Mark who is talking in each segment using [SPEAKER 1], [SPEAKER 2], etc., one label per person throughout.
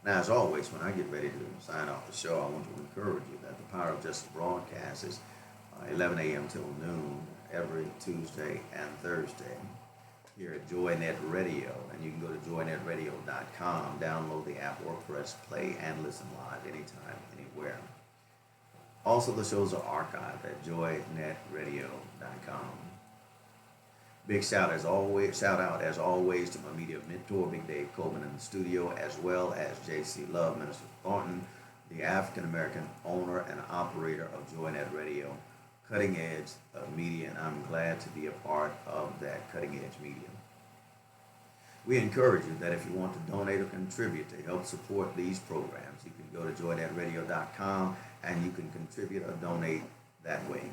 [SPEAKER 1] Now, as always, when I get ready to sign off the show, I want to encourage you that the Power of Justice broadcast is 11 a.m. till noon every Tuesday and Thursday here at JoyNet Radio. And you can go to joynetradio.com, download the app, or press play and listen live anytime, anywhere. Also, the shows are archived at joynetradio.com. Big shout out as always to my media mentor, Big Dave Coleman in the studio, as well as J.C. Love, Minister Thornton, the African American owner and operator of JoyNet Radio, cutting edge media, and I'm glad to be a part of that cutting edge media. We encourage you that if you want to donate or contribute to help support these programs, you can go to joynetradio.com and you can contribute or donate that way.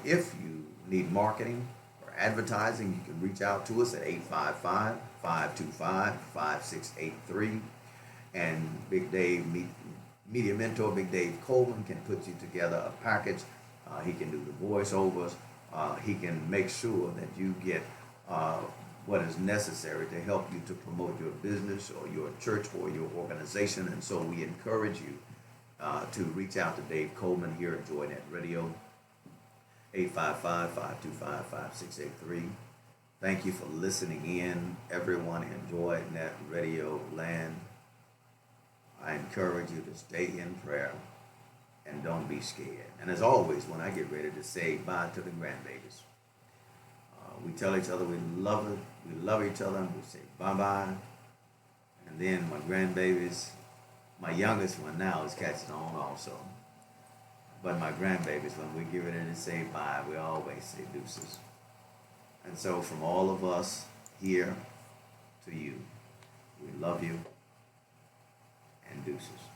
[SPEAKER 1] If you need marketing or advertising, you can reach out to us at 855-525-5683. And Big Dave, Media Mentor Big Dave Coleman, can put you together a package. He can do the voiceovers. He can make sure that you get what is necessary to help you to promote your business or your church or your organization. And so we encourage you to reach out to Dave Coleman here at JoyNet Radio, 855-525-5683. Thank you for listening in, everyone in JoyNet Radio land. I encourage you to stay in prayer and don't be scared. And as always, when I get ready to say bye to the grandbabies, we tell each other we love each other, and we say bye-bye. And then my grandbabies, my youngest one now is catching on also. But my grandbabies, when we get ready to say bye, we always say deuces. And so from all of us here to you, we love you and deuces.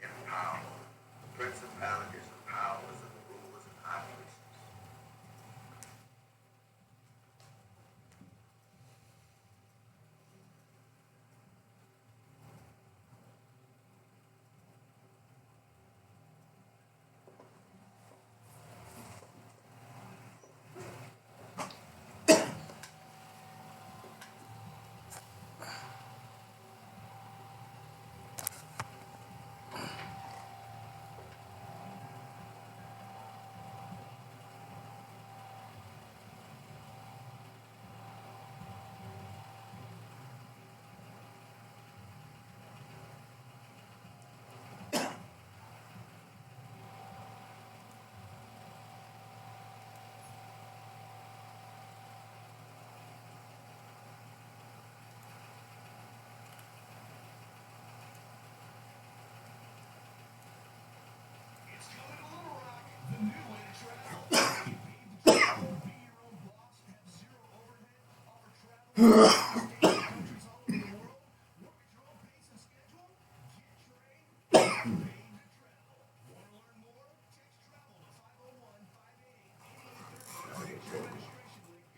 [SPEAKER 1] Empower the principalities and powers and the rulers and high places.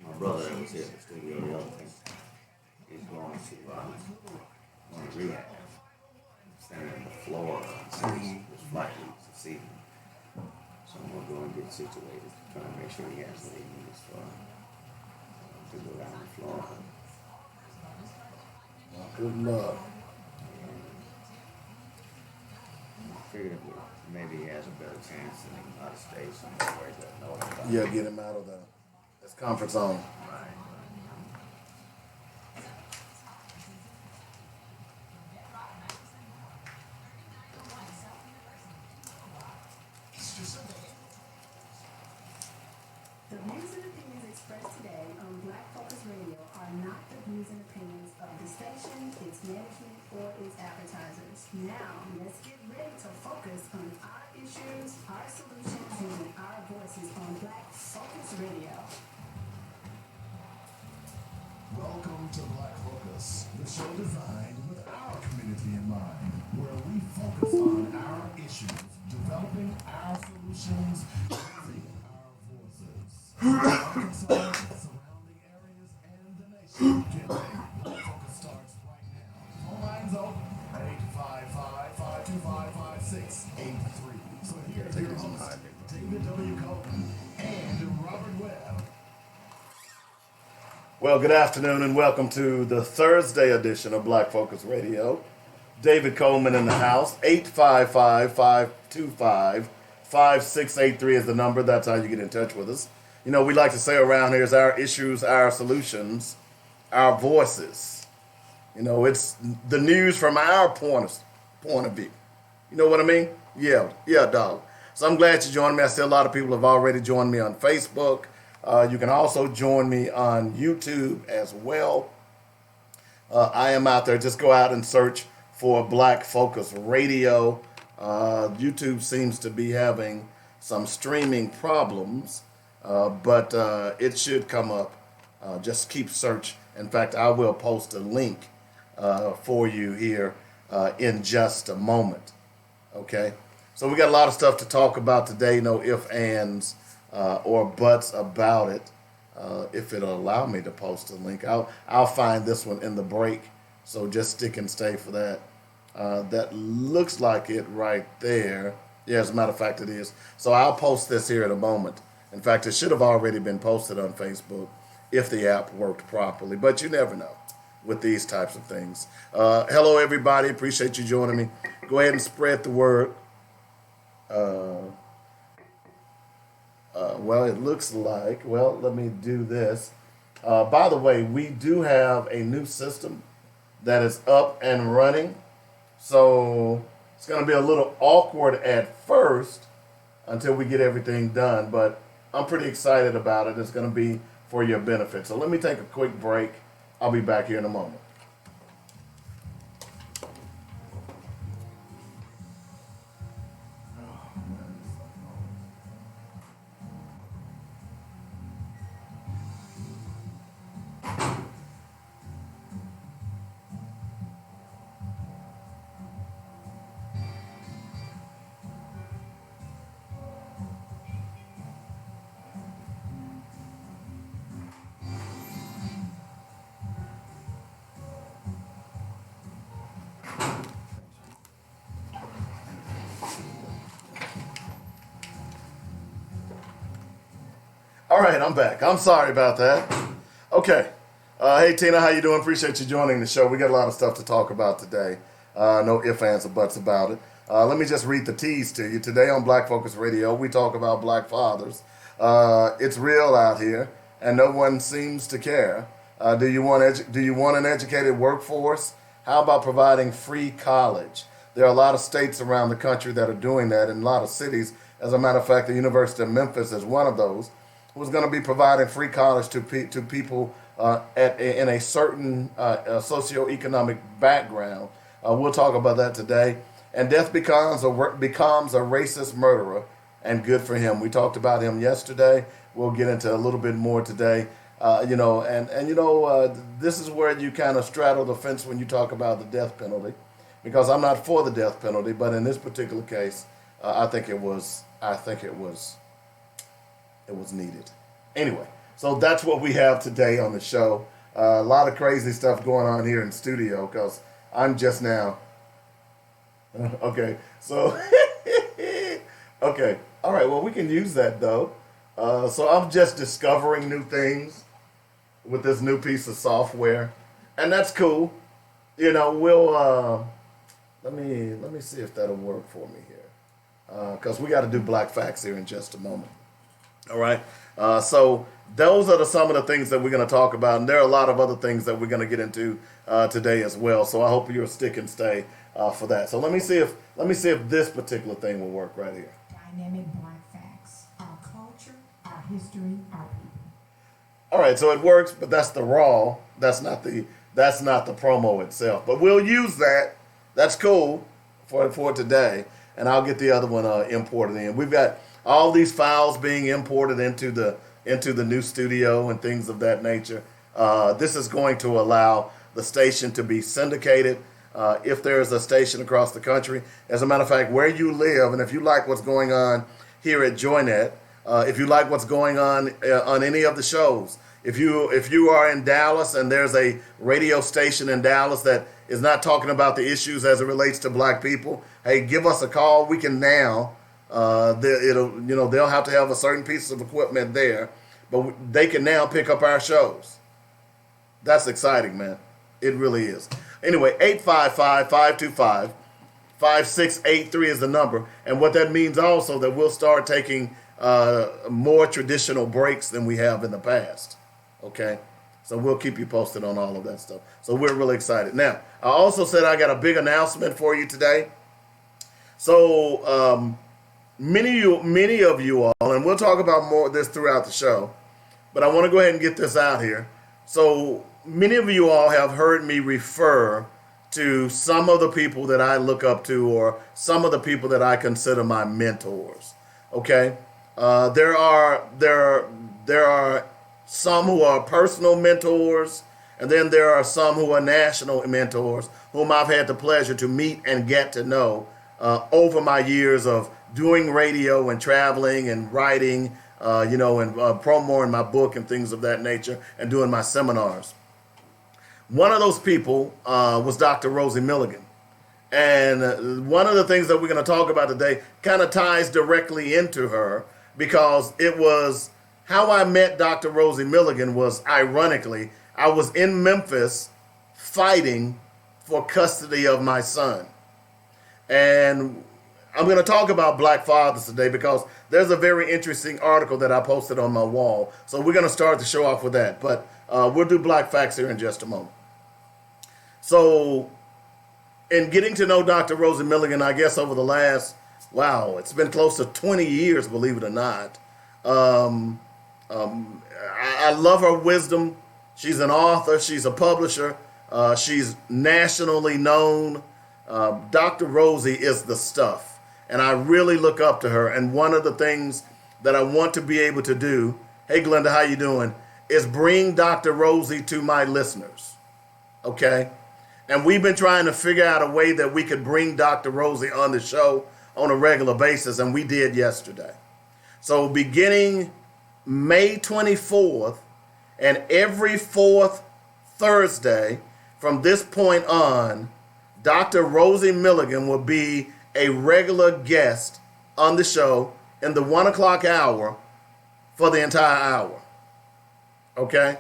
[SPEAKER 1] My brother that was here at the studio the other thing, he's going to rehab. Standing on the floor since his flight leaves this evening. So I'm going to go and get situated, try to make sure he has what he needs for to go down the floor.
[SPEAKER 2] Good luck.
[SPEAKER 1] I figured maybe he has a better chance than out of state somewhere where he doesn't know about.
[SPEAKER 2] Yeah, get him out of this comfort zone.
[SPEAKER 1] Right.
[SPEAKER 3] The views and opinions expressed today on Black Focus Radio are not the views and opinions of the station, its management, or its advertisers. Now, let's get ready to focus on our issues, our solutions, and our voices on Black Focus Radio.
[SPEAKER 4] Welcome to Black Focus, the show designed with our community in mind, where we focus on our issues, developing our solutions, raising our voices. Arkansas, surrounding areas, and the nation. Get ready. Black Focus starts right now. Phone lines open. 855-525-5683. So here's your host, David W. Coleman and Robert Webb.
[SPEAKER 2] Well, good afternoon and welcome to the Thursday edition of Black Focus Radio. David Coleman in the house. 855-525-5683 is the number. That's how you get in touch with us. You know, we like to say around here is our issues, our solutions, our voices. You know, it's the news from our point of view. You know what I mean? Yeah, dog. So I'm glad you joined me. I see a lot of people have already joined me on Facebook. You can also join me on YouTube as well. I am out there. Just go out and search for Black Focus Radio. YouTube seems to be having some streaming problems, but it should come up. Just keep search. In fact, I will post a link for you here in just a moment. Okay? So we got a lot of stuff to talk about today. No ifs, ands, or buts about it. If it'll allow me to post a link, I'll find this one in the break. So just stick and stay for that. That looks like it right there. Yeah, as a matter of fact, it is. So I'll post this here in a moment. In fact, it should have already been posted on Facebook if the app worked properly. But you never know with these types of things. Hello, everybody. Appreciate you joining me. Go ahead and spread the word. Well, it looks like, let me do this. By the way, we do have a new system that is up and running. So it's going to be a little awkward at first until we get everything done. But I'm pretty excited about it. It's going to be for your benefit. So let me take a quick break. I'll be back here in a moment. All right, I'm back. I'm sorry about that. Okay. Hey, Tina, how you doing? Appreciate you joining the show. We got a lot of stuff to talk about today. No ifs, ands, or buts about it. Let me just read the tease to you. Today on Black Focus Radio, we talk about black fathers. It's real out here, and no one seems to care. Do you want an educated workforce? How about providing free college? There are a lot of states around the country that are doing that, and a lot of cities. As a matter of fact, the University of Memphis is one of those, who's going to be providing free college to people in a certain socioeconomic background. We'll talk about that today. And death becomes a racist murderer, and good for him. We talked about him yesterday. We'll get into a little bit more today. This is where you kind of straddle the fence when you talk about the death penalty, because I'm not for the death penalty, but in this particular case, I think it was needed. Anyway, so that's what we have today on the show. A lot of crazy stuff going on here in studio because I'm just now. Okay, so okay, all right. Well, we can use that though. So I'm just discovering new things with this new piece of software, and that's cool. You know, we'll let me see if that'll work for me here, because we got to do black facts here in just a moment. All right. So those are some of the things that we're going to talk about, and there are a lot of other things that we're going to get into today as well. So I hope you'll stick and stay for that. So let me see if this particular thing will work right here.
[SPEAKER 5] Dynamic black facts: our culture, our history, our people.
[SPEAKER 2] All right. So it works, but that's the raw. That's not the promo itself. But we'll use that. That's cool for today, and I'll get the other one imported in. We've got all these files being imported into the new studio and things of that nature. This is going to allow the station to be syndicated. If there is a station across the country, as a matter of fact, where you live, and if you like what's going on here at Joynet, if you like what's going on any of the shows, if you are in Dallas and there's a radio station in Dallas that is not talking about the issues as it relates to black people, hey, give us a call. We can now. They'll have to have a certain piece of equipment there, but they can now pick up our shows. That's exciting, man. It really is. Anyway, 855-525-5683 is the number. And what that means also that we'll start taking more traditional breaks than we have in the past. Okay? So we'll keep you posted on all of that stuff. So we're really excited. Now, I also said I got a big announcement for you today. So many of you all, and we'll talk about more of this throughout the show, but I want to go ahead and get this out here. So many of you all have heard me refer to some of the people that I look up to or some of the people that I consider my mentors. Okay? There are some who are personal mentors, and then there are some who are national mentors whom I've had the pleasure to meet and get to know over my years of doing radio and traveling and writing, and promoting my book and things of that nature and doing my seminars. One of those people was Dr. Rosie Milligan. And one of the things that we're going to talk about today kind of ties directly into her, because it was how I met Dr. Rosie Milligan was, ironically, I was in Memphis fighting for custody of my son. And I'm going to talk about Black fathers today because there's a very interesting article that I posted on my wall. So we're going to start the show off with that. But we'll do Black Facts here in just a moment. So in getting to know Dr. Rosie Milligan, I guess over the last, it's been close to 20 years, believe it or not. I love her wisdom. She's an author. She's a publisher. She's nationally known. Dr. Rosie is the stuff. And I really look up to her. And one of the things that I want to be able to do, hey, Glenda, how you doing, is bring Dr. Rosie to my listeners. Okay? And we've been trying to figure out a way that we could bring Dr. Rosie on the show on a regular basis, and we did yesterday. So beginning May 24th, and every fourth Thursday from this point on, Dr. Rosie Milligan will be a regular guest on the show in the 1 o'clock hour for the entire hour. Okay?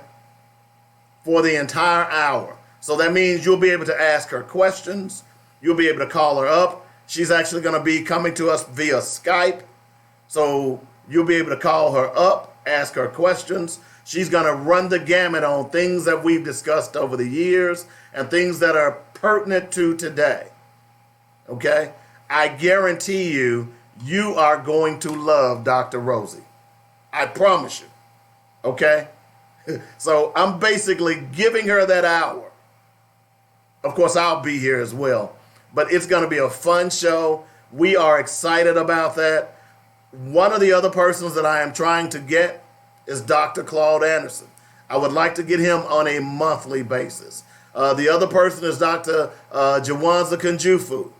[SPEAKER 2] For the entire hour. So that means you'll be able to ask her questions. You'll be able to call her up. She's actually going to be coming to us via Skype. So you'll be able to call her up, ask her questions. She's going to run the gamut on things that we've discussed over the years and things that are pertinent to today. Okay? I guarantee you, you are going to love Dr. Rosie. I promise you. Okay? So I'm basically giving her that hour. Of course, I'll be here as well. But it's going to be a fun show. We are excited about that. One of the other persons that I am trying to get is Dr. Claude Anderson. I would like to get him on a monthly basis. The other person is Dr. Jawanza Kunjufu.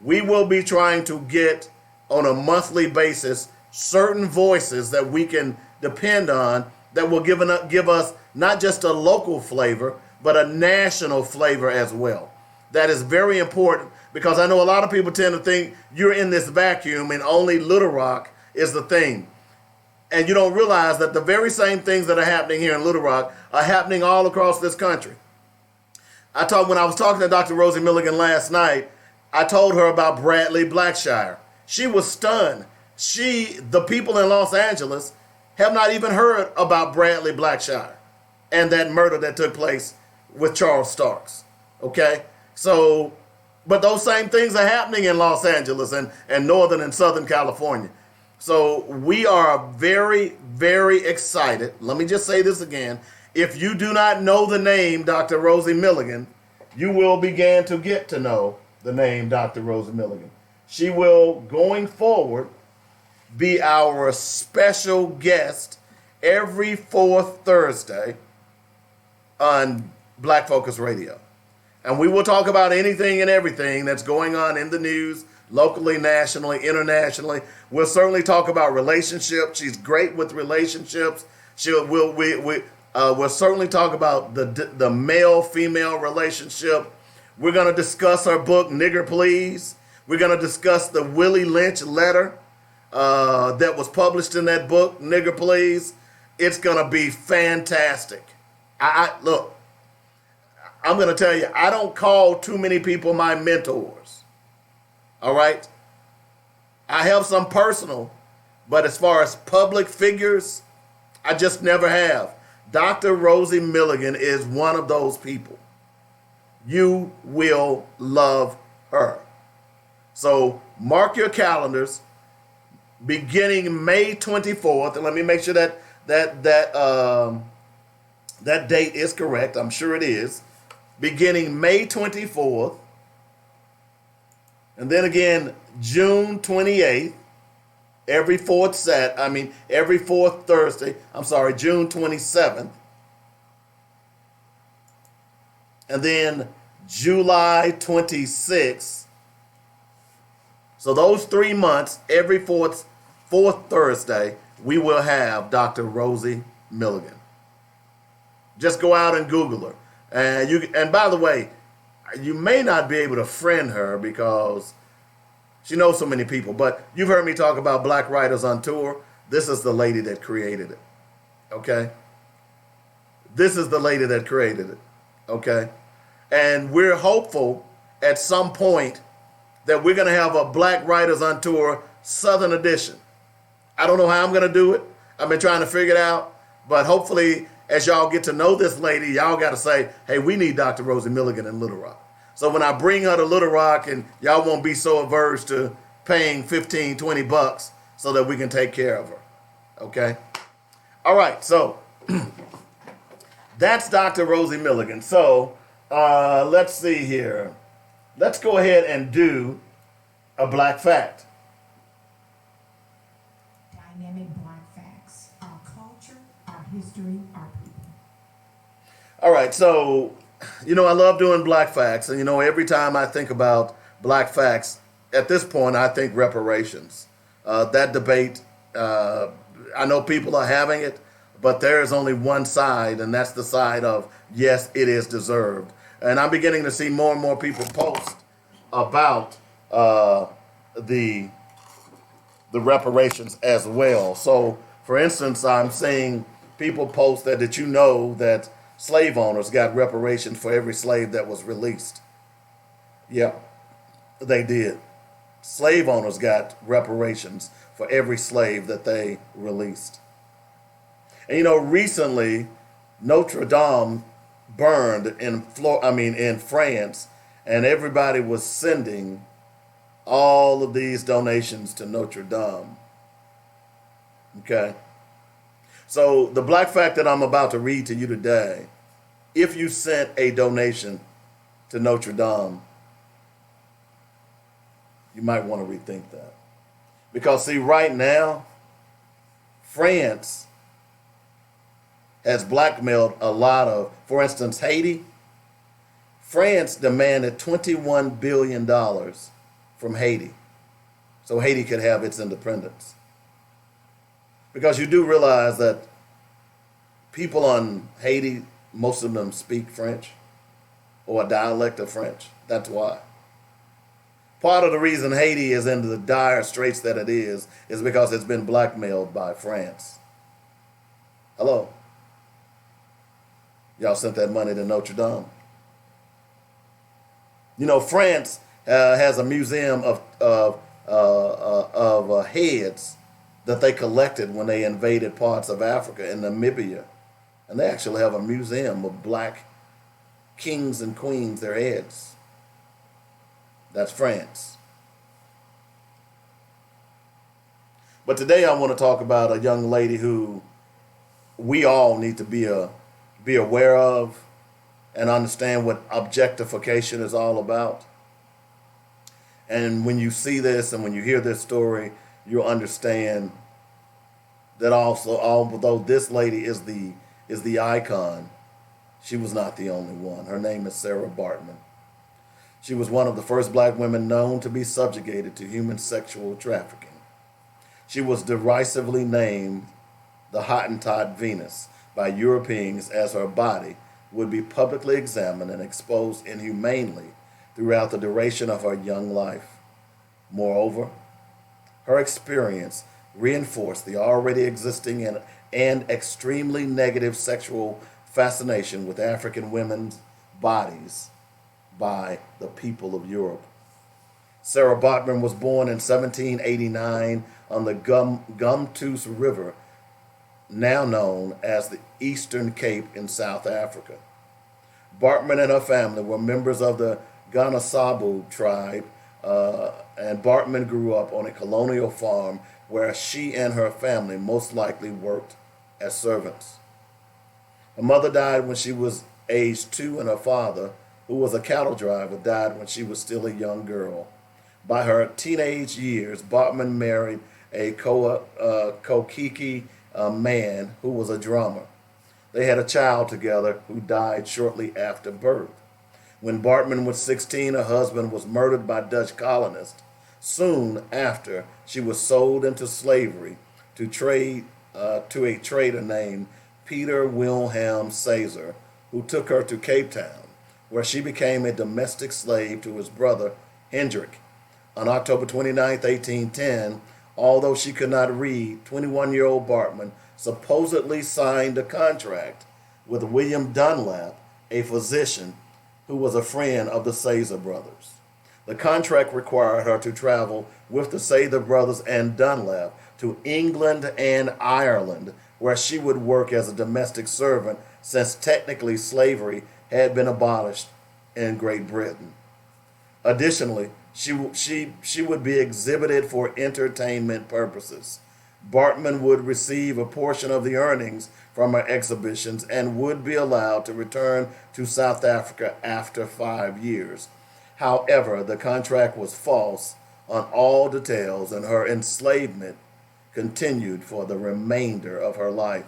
[SPEAKER 2] We will be trying to get on a monthly basis certain voices that we can depend on that will give us not just a local flavor, but a national flavor as well. That is very important because I know a lot of people tend to think you're in this vacuum and only Little Rock is the thing. And you don't realize that the very same things that are happening here in Little Rock are happening all across this country. When I was talking to Dr. Rosie Milligan last night, I told her about Bradley Blackshire. She was stunned. The people in Los Angeles have not even heard about Bradley Blackshire and that murder that took place with Charles Starks. Okay? So, but those same things are happening in Los Angeles and Northern and Southern California. So we are very, very excited. Let me just say this again. If you do not know the name Dr. Rosie Milligan, you will begin to get to know the name Dr. Rosie Milligan. She will, going forward, be our special guest every fourth Thursday on Black Focus Radio. And we will talk about anything and everything that's going on in the news, locally, nationally, internationally. We'll certainly talk about relationships. She's great with relationships. We'll certainly talk about the male-female relationship. We're going to discuss her book, Nigger Please. We're going to discuss the Willie Lynch letter that was published in that book, Nigger Please. It's going to be fantastic. Look, I'm going to tell you, I don't call too many people my mentors. All right? I have some personal, but as far as public figures, I just never have. Dr. Rosie Milligan is one of those people. You will love her. So mark your calendars beginning May 24th. And let me make sure that date is correct. I'm sure it is. Beginning May 24th. And then again, June 28th. Every fourth Thursday. June 27th. And then July 26th. So those 3 months, every fourth Thursday, we will have Dr. Rosie Milligan. Just go out and Google her. And by the way, you may not be able to friend her because she knows so many people, but you've heard me talk about Black Writers on Tour. This is the lady that created it. Okay? This is the lady that created it. Okay? And we're hopeful at some point that we're going to have a Black Writers on Tour Southern Edition. I don't know how I'm going to do it. I've been trying to figure it out. But hopefully, as y'all get to know this lady, y'all got to say, hey, we need Dr. Rosie Milligan in Little Rock. So when I bring her to Little Rock, and y'all won't be so averse to paying $15, $20 so that we can take care of her. Okay? All right, so that's Dr. Rosie Milligan. So let's see here. Let's go ahead and do a Black Fact.
[SPEAKER 5] Dynamic Black Facts. Our culture, our history, our people.
[SPEAKER 2] All right, so, I love doing Black Facts. And, every time I think about Black Facts, at this point, I think reparations. That debate, I know people are having it, but there is only one side, and that's the side of, yes, it is deserved. And I'm beginning to see more and more people post about the reparations as well. So, for instance, I'm seeing people post that did you know that slave owners got reparations for every slave that was released? Yeah, they did. Slave owners got reparations for every slave that they released. And recently, Notre Dame burned in France, and everybody was sending all of these donations to Notre Dame. Okay? So the Black Fact that I'm about to read to you today, if you sent a donation to Notre Dame, you might want to rethink that. Because see, right now, France has blackmailed a lot of, for instance, Haiti. France demanded $21 billion from Haiti so Haiti could have its independence. Because you do realize that people on Haiti, most of them speak French or a dialect of French. That's why. Part of the reason Haiti is in the dire straits that it is because it's been blackmailed by France. Hello? Y'all sent that money to Notre Dame. France has a museum of heads that they collected when they invaded parts of Africa and Namibia. And they actually have a museum of black kings and queens, their heads. That's France. But today I want to talk about a young lady who we all need to be aware of and understand what objectification is all about. And when you see this and when you hear this story, you'll understand that also, although this lady is the icon, she was not the only one. Her name is Sarah Baartman. She was one of the first black women known to be subjugated to human sexual trafficking. She was derisively named the Hottentot Venus by Europeans, as her body would be publicly examined and exposed inhumanely throughout the duration of her young life. Moreover, her experience reinforced the already existing and extremely negative sexual fascination with African women's bodies by the people of Europe. Sarah Bartman was born in 1789 on the Gumtoos River, now known as the Eastern Cape in South Africa. Bartman and her family were members of the Ganasabu tribe, and Bartman grew up on a colonial farm where she and her family most likely worked as servants. Her mother died when she was age 2, and her father, who was a cattle driver, died when she was still a young girl. By her teenage years, Bartman married a Kokiki man who was a drummer. They had a child together who died shortly after birth. When Bartman was 16, her husband was murdered by Dutch colonists. Soon after, she was sold into slavery to a trader named Peter Wilhelm Caesar, who took her to Cape Town, where she became a domestic slave to his brother Hendrik. On October 29, 1810, although she could not read, 21-year-old Bartman supposedly signed a contract with William Dunlap, a physician who was a friend of the Caesar brothers. The contract required her to travel with the Caesar brothers and Dunlap to England and Ireland, where she would work as a domestic servant, since technically slavery had been abolished in Great Britain. Additionally, she would be exhibited for entertainment purposes. Bartman would receive a portion of the earnings from her exhibitions and would be allowed to return to South Africa after 5 years. However, the contract was false on all details, and her enslavement continued for the remainder of her life.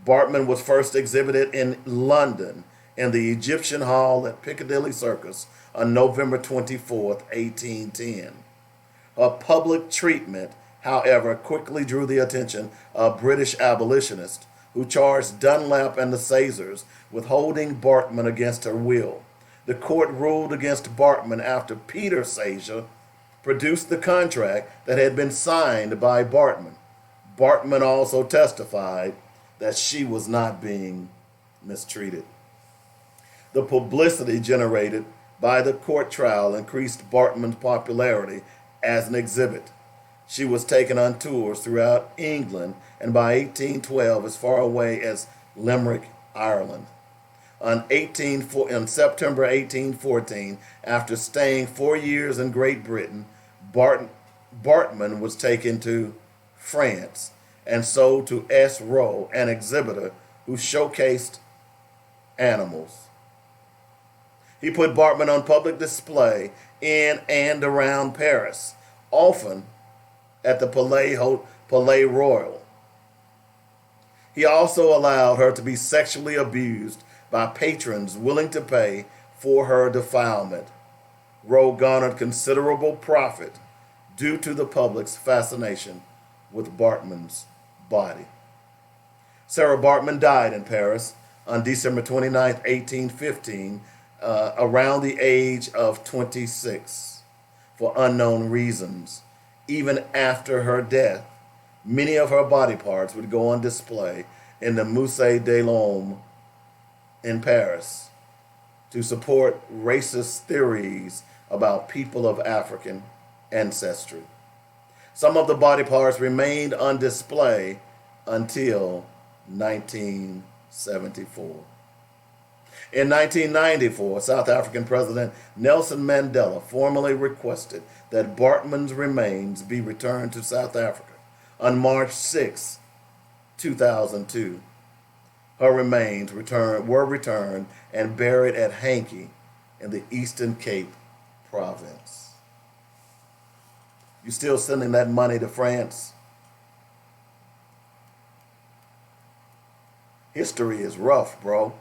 [SPEAKER 2] Bartman was first exhibited in London in the Egyptian Hall at Piccadilly Circus on November 24, 1810. Her public treatment, however, quickly drew the attention of British abolitionists who charged Dunlap and the Caesars with holding Bartman against her will. The court ruled against Bartman after Peter Caesar produced the contract that had been signed by Bartman. Bartman also testified that she was not being mistreated. The publicity generated by the court trial increased Bartman's popularity as an exhibit. She was taken on tours throughout England and by 1812 as far away as Limerick, Ireland. In September 1814, after staying 4 years in Great Britain, Bartman was taken to France and sold to S. Rowe, an exhibitor who showcased animals. He put Bartman on public display in and around Paris, often at the Palais Royal. He also allowed her to be sexually abused by patrons willing to pay for her defilement. Rowe garnered considerable profit due to the public's fascination with Bartman's body. Sarah Bartman died in Paris on December 29, 1815, around the age of 26, for unknown reasons. Even after her death, many of her body parts would go on display in the Musée de l'Homme in Paris to support racist theories about people of African ancestry. Some of the body parts remained on display until 1974. In 1994, South African President Nelson Mandela formally requested that Bartman's remains be returned to South Africa. On March 6, 2002, her remains were returned and buried at Hankey in the Eastern Cape province. You still sending that money to France? History is rough, bro.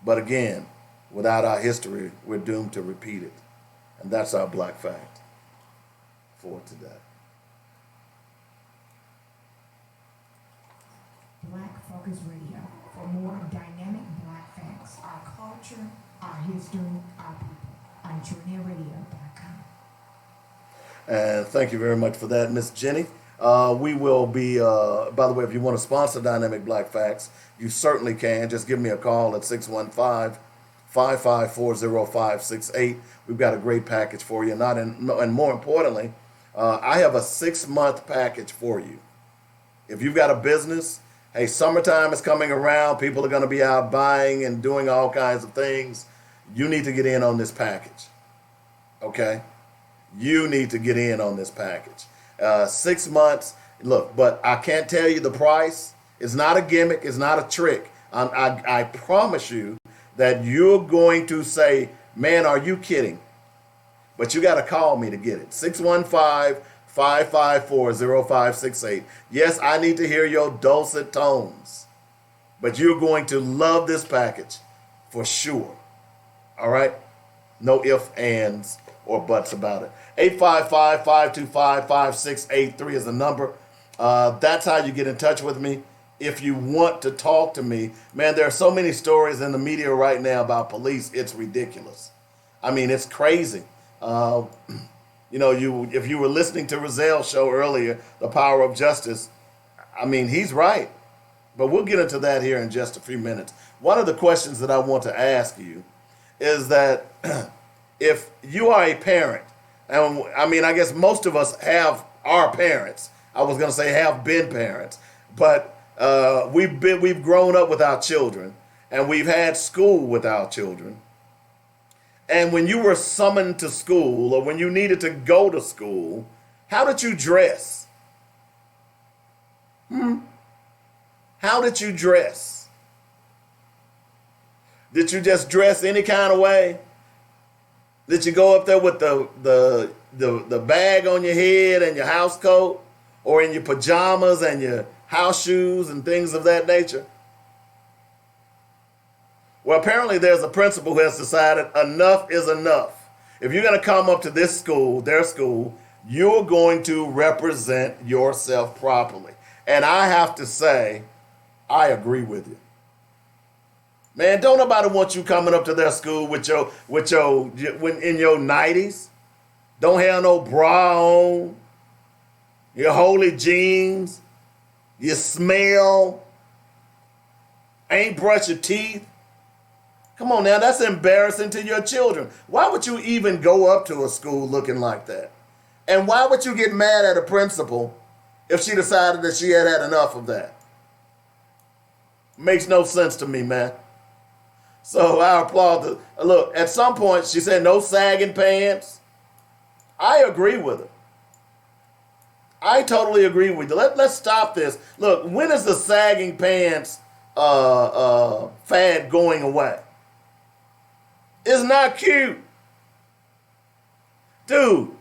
[SPEAKER 2] But again, without our history, we're doomed to repeat it. And that's our Black Fact for today.
[SPEAKER 5] Black Focus Radio. For more dynamic Black facts, our culture, our history, our people. On TruNetRadio.com.
[SPEAKER 2] And thank you very much for that, Miss Jenny. We will be, by the way, if you want to sponsor Dynamic Black Facts, you certainly can. Just give me a call at 615 5540568. We've got a great package for you. And more importantly, I have a 6-month package for you. If you've got a business, hey, summertime is coming around. People are going to be out buying and doing all kinds of things. You need to get in on this package. Okay? You need to get in on this package. 6 months. Look, but I can't tell you the price. It's not a gimmick. It's not a trick. I promise you that you're going to say, man, are you kidding? But you got to call me to get it. 615-554-0568. Yes, I need to hear your dulcet tones. But you're going to love this package for sure. All right? No ifs, ands, or buts about it. 855-525-5683 is the number. That's how you get in touch with me. If you want to talk to me, man, there are so many stories in the media right now about police. It's ridiculous. I mean, it's crazy. If you were listening to Rozelle's show earlier, The Power of Justice, I mean, he's right. But we'll get into that here in just a few minutes. One of the questions that I want to ask you is that if you are a parent, and I mean, I guess most of us have our parents. I was going to say have been parents, but we've grown up with our children, and we've had school with our children. And when you were summoned to school, or when you needed to go to school, how did you dress? How did you dress? Did you just dress any kind of way? Did you go up there with the bag on your head and your house coat, or in your pajamas and your house shoes and things of that nature? Well, apparently there's a principal who has decided enough is enough. If you're going to come up to this school, their school, you're going to represent yourself properly. And I have to say, I agree with you. Man, don't nobody want you coming up to their school in your 90s. Don't have no bra on. Your holy jeans. You smell. Ain't brush your teeth. Come on now, that's embarrassing to your children. Why would you even go up to a school looking like that? And why would you get mad at a principal if she decided that she had had enough of that? Makes no sense to me, man. So I applaud look, at some point she said no sagging pants. I agree with her. I totally agree with you. Let's stop this. Look, when is the sagging pants fad going away? It's not cute. Dude.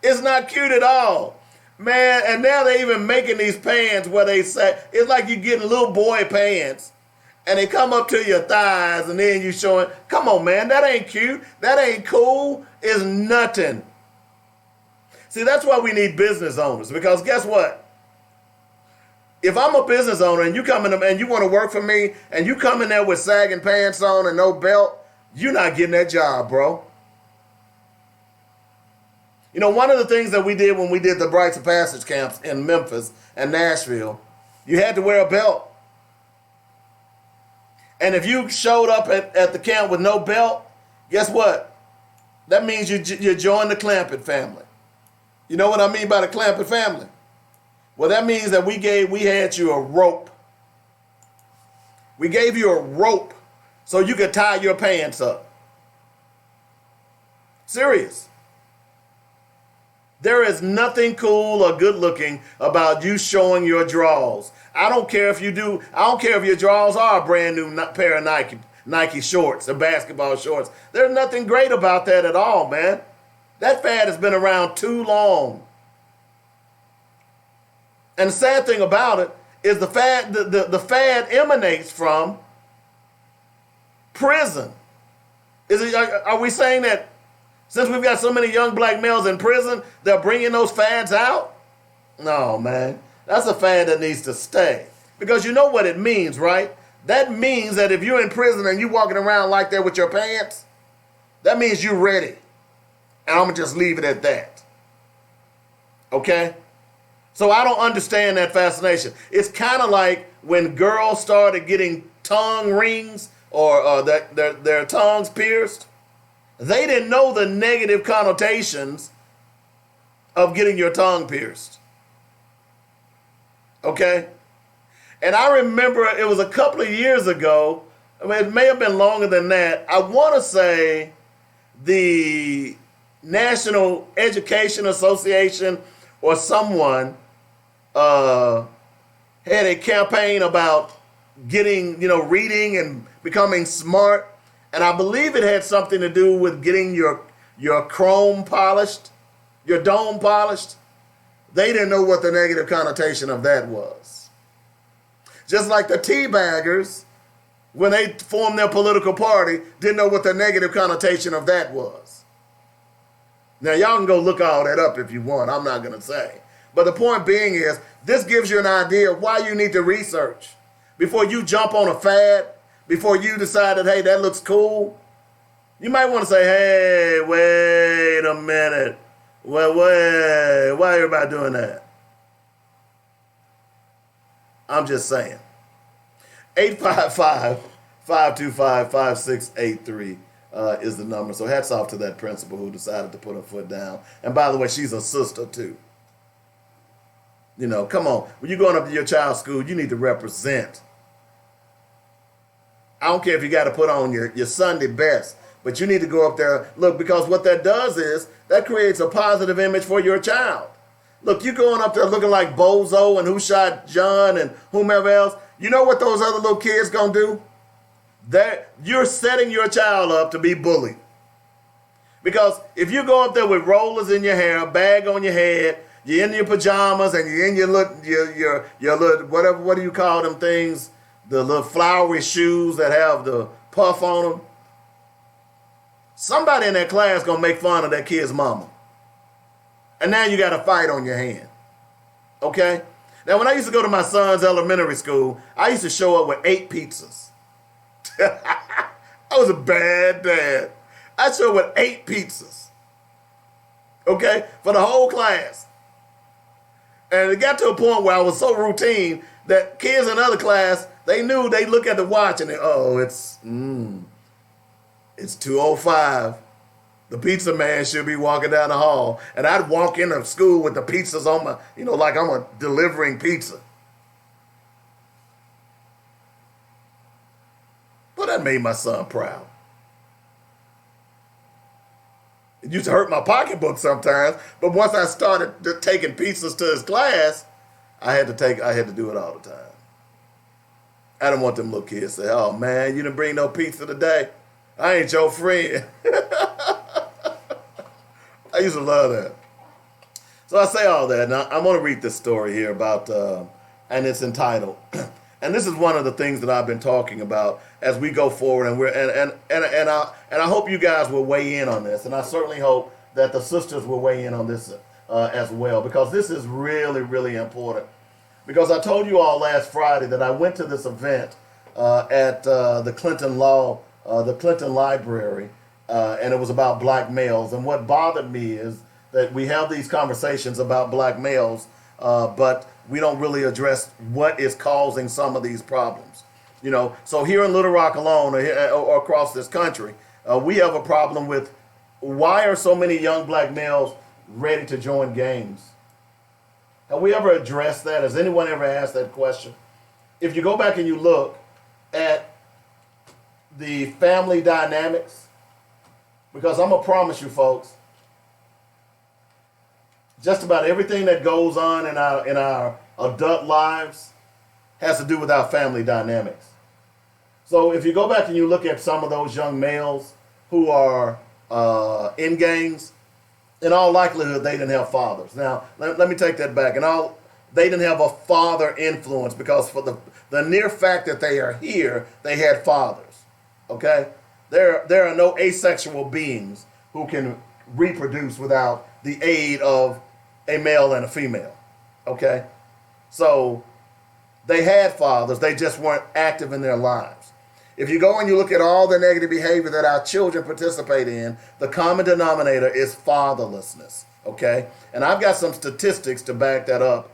[SPEAKER 2] It's not cute at all. Man, and now they're even making these pants where they say, it's like you're getting little boy pants and they come up to your thighs and then you showing, come on man, that ain't cute. That ain't cool. It's nothing. See, that's why we need business owners, because guess what? If I'm a business owner and you come in and you want to work for me and you come in there with sagging pants on and no belt, you're not getting that job, bro. You know, one of the things that we did when we did the Rites of Passage camps in Memphis and Nashville, you had to wear a belt. And if you showed up at the camp with no belt, guess what? That means you joined the Clampett family. You know what I mean by the Clampett family? Well, that means that we had you a rope. We gave you a rope so you could tie your pants up. Serious. There is nothing cool or good looking about you showing your drawers. I don't care if you do. I don't care if your drawers are a brand new pair of Nike shorts, or basketball shorts. There's nothing great about that at all, man. That fad has been around too long. And the sad thing about it is the fad emanates from prison. Are we saying that since we've got so many young black males in prison, they're bringing those fads out? No, man. That's a fad that needs to stay. Because you know what it means, right? That means that if you're in prison and you're walking around like that with your pants, that means you're ready. And I'm going to just leave it at that. Okay? So I don't understand that fascination. It's kind of like when girls started getting tongue rings or their tongues pierced, they didn't know the negative connotations of getting your tongue pierced. Okay? And I remember it was a couple of years ago. I mean, it may have been longer than that. I want to say the National Education Association or someone had a campaign about getting, reading and becoming smart. And I believe it had something to do with getting your chrome polished, your dome polished. They didn't know what the negative connotation of that was. Just like the teabaggers, when they formed their political party, didn't know what the negative connotation of that was. Now, y'all can go look all that up if you want. I'm not going to say. But the point being is, this gives you an idea of why you need to research. Before you jump on a fad, before you decide that, hey, that looks cool, you might want to say, hey, wait a minute. Well, wait, why everybody doing that? I'm just saying. 855-525-5683 is the number. So hats off to that principal who decided to put her foot down. And by the way, she's a sister too. Come on. When you're going up to your child's school, you need to represent. I don't care if you got to put on your Sunday best, but you need to go up there. Look, because what that does is that creates a positive image for your child. Look, you going up there looking like Bozo and Who Shot John and whomever else. You know what those other little kids going to do? You're setting your child up to be bullied. Because if you go up there with rollers in your hair, a bag on your head, you're in your pajamas and you're in your little whatever, what do you call them things? The little flowery shoes that have the puff on them. Somebody in that class going to make fun of that kid's mama. And now you got a fight on your hand. Okay? Now, when I used to go to my son's elementary school, I used to show up with 8 pizzas. I was a bad dad. I showed up with 8 pizzas. Okay? For the whole class. And it got to a point where I was so routine that kids in other class, they knew they look at the watch and it's 2:05. The pizza man should be walking down the hall. And I'd walk into school with the pizzas on my, like I'm delivering pizza. But that made my son proud. It used to hurt my pocketbook sometimes, but once I started taking pizzas to his class, I had to do it all the time. I didn't want them little kids to say, oh man, you didn't bring no pizza today. I ain't your friend. I used to love that. So I say all that. Now I'm going to read this story here about, and it's entitled, and this is one of the things that I've been talking about as we go forward, and I hope you guys will weigh in on this, and I certainly hope that the sisters will weigh in on this as well, because this is really, really important. Because I told you all last Friday that I went to this event at the Clinton Library, and it was about black males. And what bothered me is that we have these conversations about black males, but we don't really address what is causing some of these problems. So here in Little Rock alone, or across this country, we have a problem with why are so many young black males ready to join gangs? Have we ever addressed that? Has anyone ever asked that question? If you go back and you look at the family dynamics, because I'm going to promise you folks, just about everything that goes on in our adult lives has to do with our family dynamics. So if you go back and you look at some of those young males who are in gangs, in all likelihood, they didn't have fathers. Now, let me take that back. They didn't have a father influence because for the near fact that they are here, they had fathers. Okay? There are no asexual beings who can reproduce without the aid of a male and a female. Okay? So they had fathers, they just weren't active in their lives. If you go and you look at all the negative behavior that our children participate in, the common denominator is fatherlessness. Okay? And I've got some statistics to back that up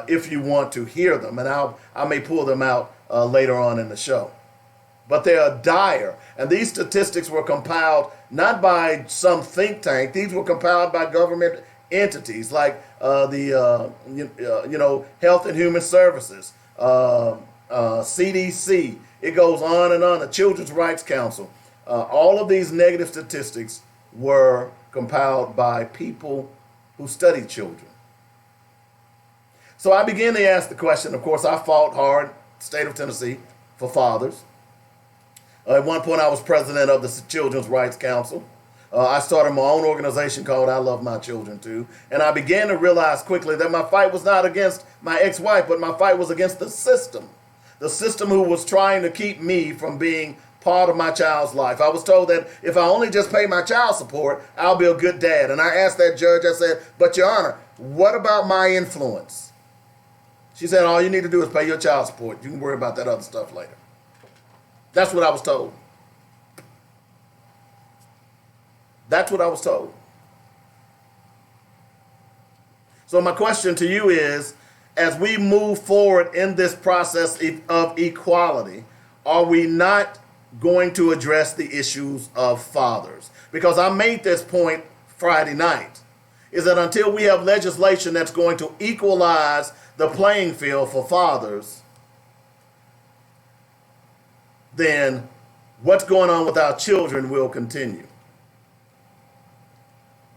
[SPEAKER 2] if you want to hear them. And I may pull them out later on in the show. but they are dire. And these statistics were compiled not by some think tank. These were compiled by government entities like the Health and Human Services, CDC. It goes on and on. The Children's Rights Council. All of these negative statistics were compiled by people who study children. So I began to ask the question. Of course, I fought hard, state of Tennessee, for fathers. At one point, I was president of the Children's Rights Council. I started my own organization called I Love My Children Too. And I began to realize quickly that my fight was not against my ex-wife, but my fight was against the system. The system who was trying to keep me from being part of my child's life. I was told that if I only just pay my child support, I'll be a good dad. And I asked that judge, I said, but Your Honor, what about my influence? She said, all you need to do is pay your child support. You can worry about that other stuff later. That's what I was told. That's what I was told. So my question to you is, as we move forward in this process of equality, are we not going to address the issues of fathers? Because I made this point Friday night, is that until we have legislation that's going to equalize the playing field for fathers, then what's going on with our children will continue.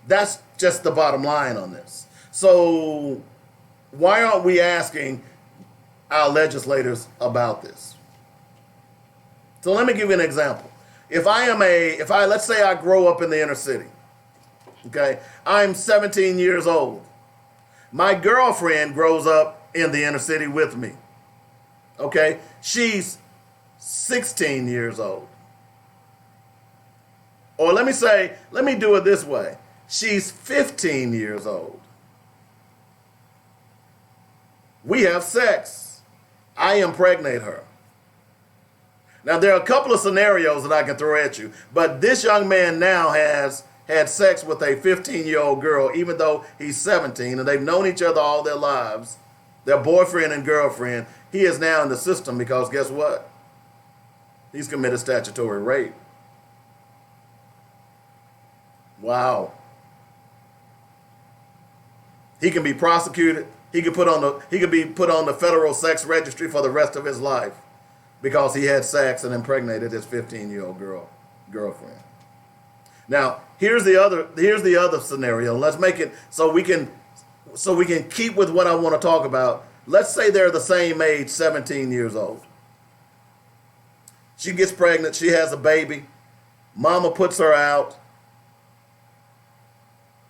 [SPEAKER 2] That's just the bottom line on this. So why aren't we asking our legislators about this? So let me give you an example. Let's say I grow up in the inner city. Okay, I'm 17 years old. My girlfriend grows up in the inner city with me. Okay, she's 16 years old. Or let me do it this way. She's 15 years old. We have sex. I impregnate her. Now, there are a couple of scenarios that I can throw at you, but this young man now has had sex with a 15-year-old girl, even though he's 17, and they've known each other all their lives, their boyfriend and girlfriend. He is now in the system because guess what? He's committed statutory rape. Wow. He can be prosecuted. He could be put on the federal sex registry for the rest of his life because he had sex and impregnated his 15-year-old girlfriend. Now, here's the other scenario. Let's make it so we can keep with what I want to talk about. Let's say they're the same age, 17 years old. She gets pregnant, she has a baby. Mama puts her out.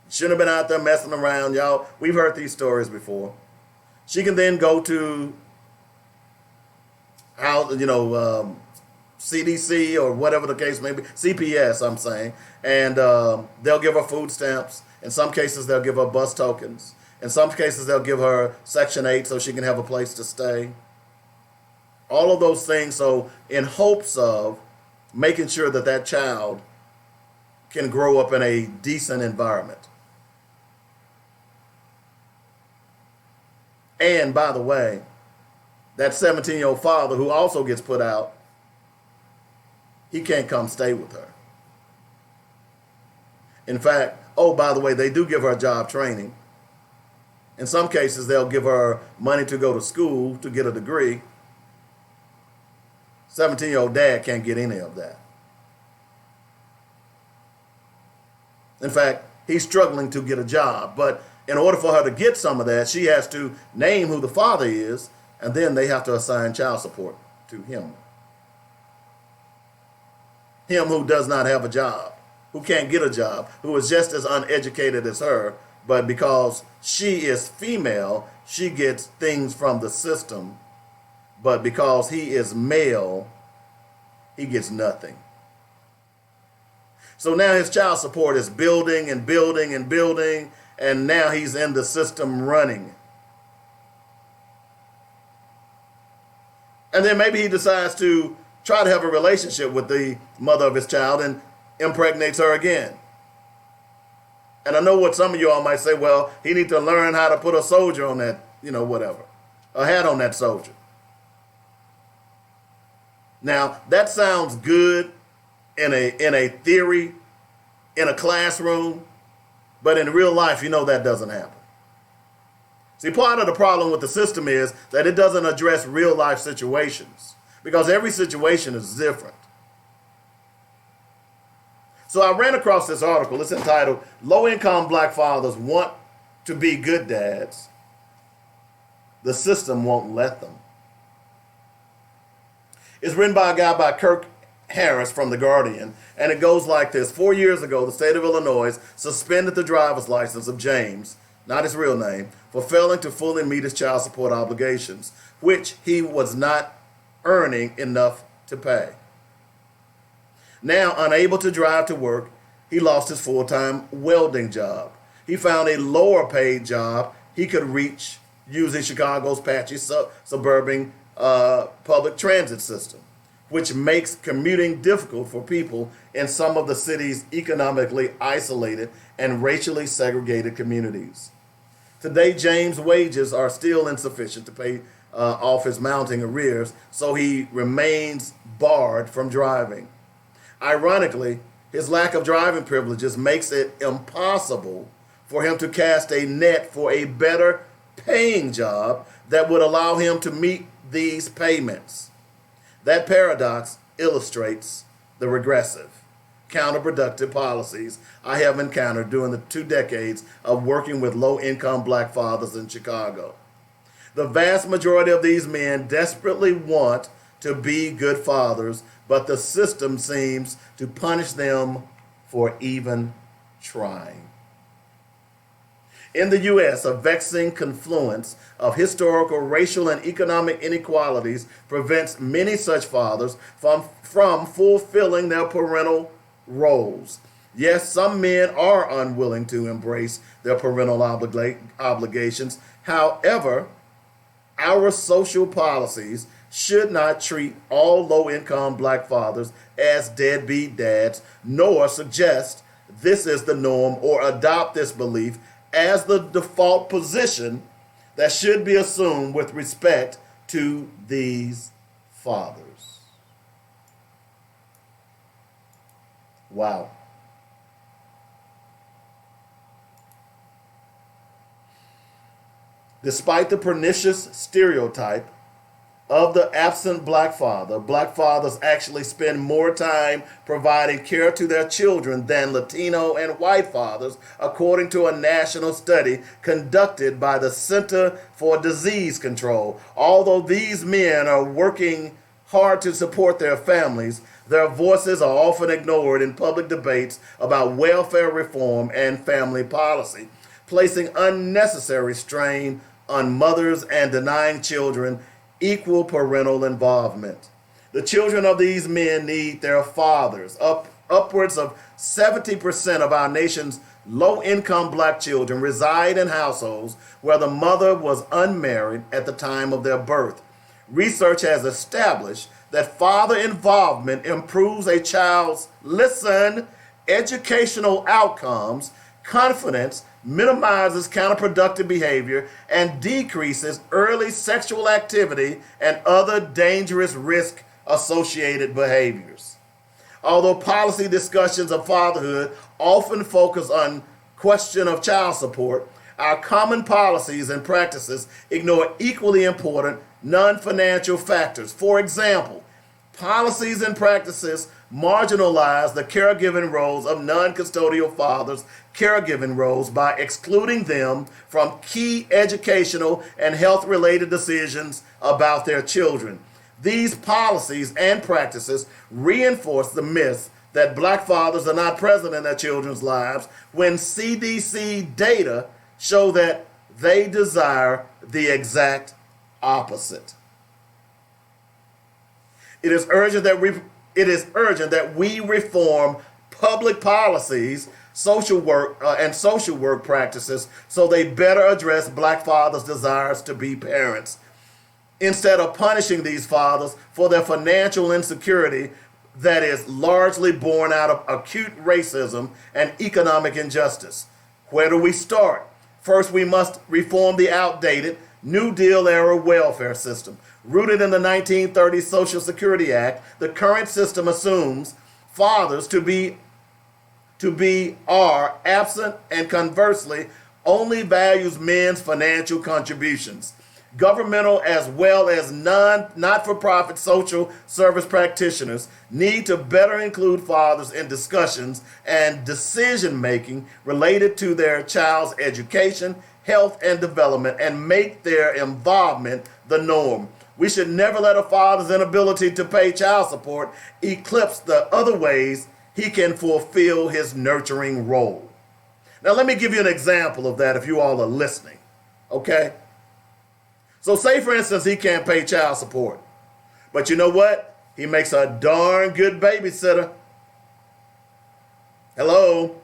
[SPEAKER 2] Shouldn't have been out there messing around, y'all. We've heard these stories before. She can then go to CDC or whatever the case may be, CPS, I'm saying, and they'll give her food stamps. In some cases, they'll give her bus tokens. In some cases, they'll give her Section 8 so she can have a place to stay. All of those things, so in hopes of making sure that that child can grow up in a decent environment. And by the way, that 17-year-old father who also gets put out, he can't come stay with her. In fact, by the way, they do give her job training. In some cases, they'll give her money to go to school to get a degree. 17-year-old dad can't get any of that. In fact, he's struggling to get a job, but in order for her to get some of that, she has to name who the father is, and then they have to assign child support to him. Him who does not have a job, who can't get a job, who is just as uneducated as her, but because she is female, she gets things from the system, but because he is male, he gets nothing. So now his child support is building and building and building, and now he's in the system running. And then maybe he decides to try to have a relationship with the mother of his child and impregnates her again. And I know what some of you all might say, well, he needs to learn how to put a soldier on that, whatever, a hat on that soldier. Now, that sounds good in a theory, in a classroom, but in real life, you know that doesn't happen. See, part of the problem with the system is that it doesn't address real life situations because every situation is different. So I ran across this article. It's entitled, Low-Income Black Fathers Want to Be Good Dads. The System Won't Let Them. It's written by a guy by Kirk Harris from The Guardian, and it goes like this. 4 years ago, the state of Illinois suspended the driver's license of James, not his real name, for failing to fully meet his child support obligations, which he was not earning enough to pay. Now, unable to drive to work, he lost his full-time welding job. He found a lower-paid job he could reach using Chicago's patchy suburban public transit system, which makes commuting difficult for people in some of the city's economically isolated and racially segregated communities. Today, James' wages are still insufficient to pay off his mounting arrears, so he remains barred from driving. Ironically, his lack of driving privileges makes it impossible for him to cast a net for a better paying job that would allow him to meet these payments. That paradox illustrates the regressive, counterproductive policies I have encountered during the 2 decades of working with low-income black fathers in Chicago. The vast majority of these men desperately want to be good fathers, but the system seems to punish them for even trying. In the U.S., a vexing confluence of historical, racial, and economic inequalities prevents many such fathers from fulfilling their parental roles. Yes, some men are unwilling to embrace their parental obligations. However, our social policies should not treat all low-income black fathers as deadbeat dads, nor suggest this is the norm or adopt this belief as the default position that should be assumed with respect to these fathers. Wow. Despite the pernicious stereotype of the absent black father, black fathers actually spend more time providing care to their children than Latino and white fathers, according to a national study conducted by the Center for Disease Control. Although these men are working hard to support their families, their voices are often ignored in public debates about welfare reform and family policy, placing unnecessary strain on mothers and denying children equal parental involvement. The children of these men need their fathers. Upwards of 70% of our nation's low-income black children reside in households where the mother was unmarried at the time of their birth. Research has established that father involvement improves a child's, educational outcomes, confidence, minimizes counterproductive behavior, and decreases early sexual activity and other dangerous risk-associated behaviors. Although policy discussions of fatherhood often focus on question of child support, our common policies and practices ignore equally important non-financial factors. For example, policies and practices marginalize the caregiving roles of non-custodial fathers' caregiving roles by excluding them from key educational and health-related decisions about their children. These policies and practices reinforce the myth that black fathers are not present in their children's lives when CDC data show that they desire the exact opposite. It is urgent that we reform public policies, social work practices so they better address black fathers' desires to be parents, instead of punishing these fathers for their financial insecurity that is largely born out of acute racism and economic injustice. Where do we start? First, we must reform the outdated New Deal era welfare system. Rooted in the 1930 Social Security Act, the current system assumes fathers to be are absent and conversely only values men's financial contributions. Governmental as well as not-for-profit social service practitioners need to better include fathers in discussions and decision making related to their child's education, health, and development, and make their involvement the norm. We should never let a father's inability to pay child support eclipse the other ways he can fulfill his nurturing role. Now, let me give you an example of that if you all are listening, okay? So say, for instance, he can't pay child support. But you know what? He makes a darn good babysitter. Hello?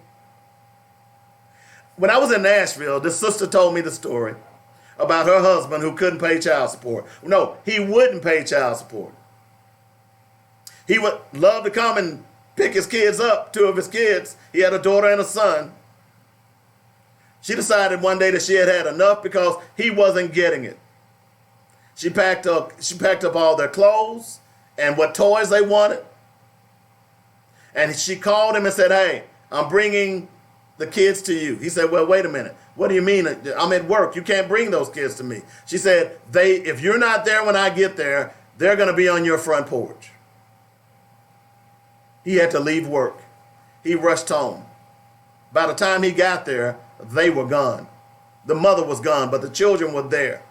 [SPEAKER 2] When I was in Nashville, this sister told me the story about her husband who couldn't pay child support. No, he wouldn't pay child support. He would love to come and pick his kids up, two of his kids. He had a daughter and a son. She decided one day that she had had enough because he wasn't getting it. She packed up all their clothes and what toys they wanted. And she called him and said, "Hey, I'm bringing the kids to you." He said, "Well, wait a minute. What do you mean? I'm at work. You can't bring those kids to me." She said, "If you're not there when I get there, they're going to be on your front porch." He had to leave work. He rushed home. By the time he got there, they were gone. The mother was gone, but the children were there.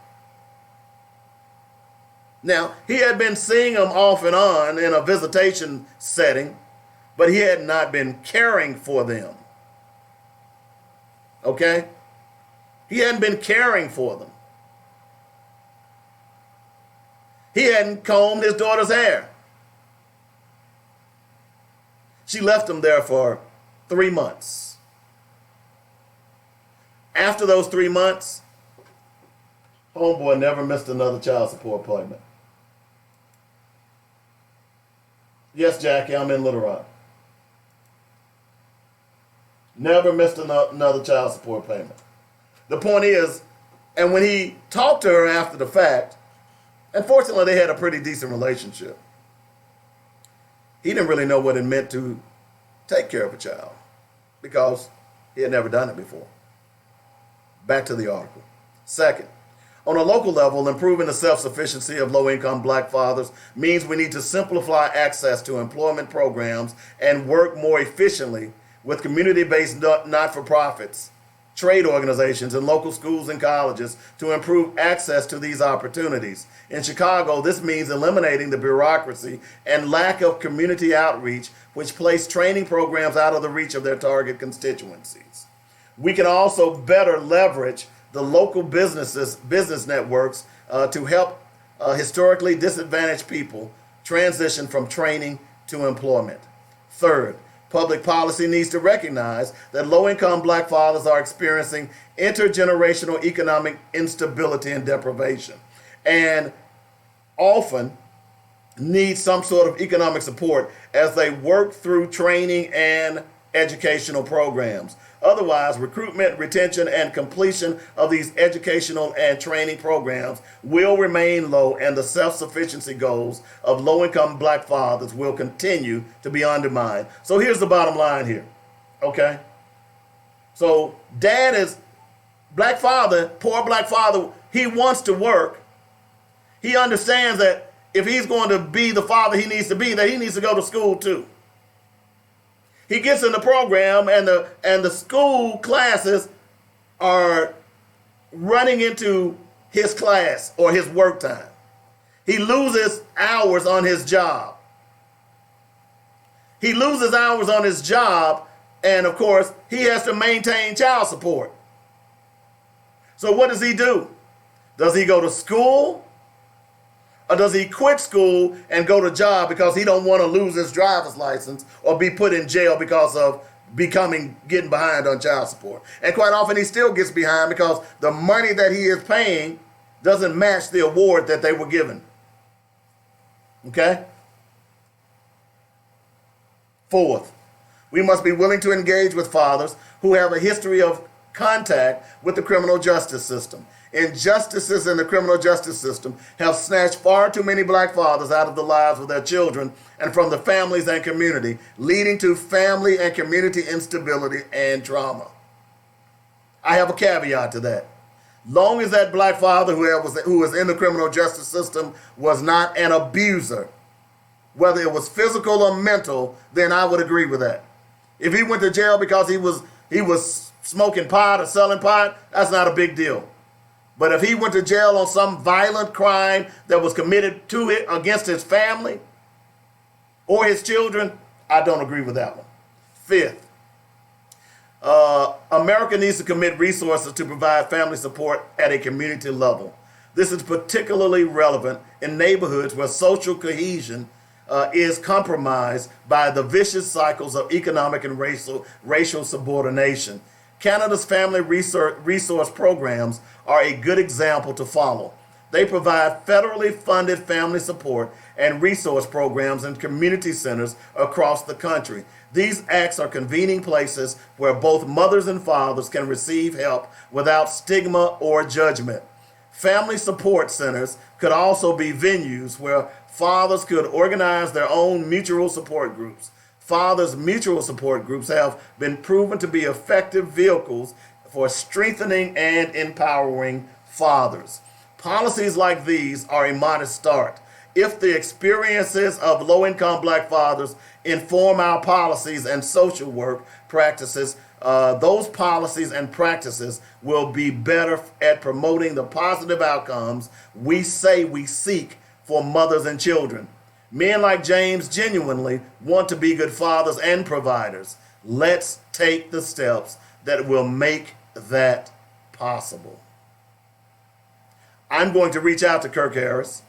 [SPEAKER 2] Now, he had been seeing them off and on in a visitation setting, but he had not been caring for them. Okay? He hadn't been caring for them. He hadn't combed his daughter's hair. She left him there for 3 months. After those 3 months, homeboy never missed another child support payment. Yes, Jackie, I'm in Little Rock. Never missed another child support payment. The point is, and when he talked to her after the fact, and fortunately they had a pretty decent relationship, he didn't really know what it meant to take care of a child because he had never done it before. Back to the article. Second, on a local level, improving the self-sufficiency of low-income black fathers means we need to simplify access to employment programs and work more efficiently with community-based not-for-profits, trade organizations, and local schools and colleges to improve access to these opportunities. In Chicago, this means eliminating the bureaucracy and lack of community outreach, which place training programs out of the reach of their target constituencies. We can also better leverage the local business networks to help historically disadvantaged people transition from training to employment. Third, public policy needs to recognize that low-income black fathers are experiencing intergenerational economic instability and deprivation, and often need some sort of economic support as they work through training and educational programs. Otherwise, recruitment, retention, and completion of these educational and training programs will remain low, and the self-sufficiency goals of low-income black fathers will continue to be undermined. So here's the bottom line here, okay? So dad is, black father, poor black father, he wants to work. He understands that if he's going to be the father he needs to be, that he needs to go to school too. He gets in the program, and the school classes are running into his class or his work time. He loses hours on his job. He loses hours on his job, and of course, he has to maintain child support. So what does he do? Does he go to school? Or does he quit school and go to job because he don't want to lose his driver's license or be put in jail because of getting behind on child support? And quite often he still gets behind because the money that he is paying doesn't match the award that they were given. Okay? Fourth, we must be willing to engage with fathers who have a history of contact with the criminal justice system. injustices in the criminal justice system have snatched far too many black fathers out of the lives of their children and from the families and community, leading to family and community instability and trauma. I have a caveat to that. Long as that black father who was in the criminal justice system was not an abuser, whether it was physical or mental, then I would agree with that. If he went to jail because he was smoking pot or selling pot, that's not a big deal. But if he went to jail on some violent crime that was committed to it against his family or his children, I don't agree with that one. Fifth, America needs to commit resources to provide family support at a community level. This is particularly relevant in neighborhoods where social cohesion is compromised by the vicious cycles of economic and racial subordination. Canada's family resource programs are a good example to follow. They provide federally funded family support and resource programs in community centers across the country. These acts are convening places where both mothers and fathers can receive help without stigma or judgment. Family support centers could also be venues where fathers could organize their own mutual support groups. Fathers' mutual support groups have been proven to be effective vehicles for strengthening and empowering fathers. Policies like these are a modest start. If the experiences of low-income black fathers inform our policies and social work practices, those policies and practices will be better at promoting the positive outcomes we say we seek for mothers and children. Men like James genuinely want to be good fathers and providers. Let's take the steps that will make that possible. I'm going to reach out to Kirk Harris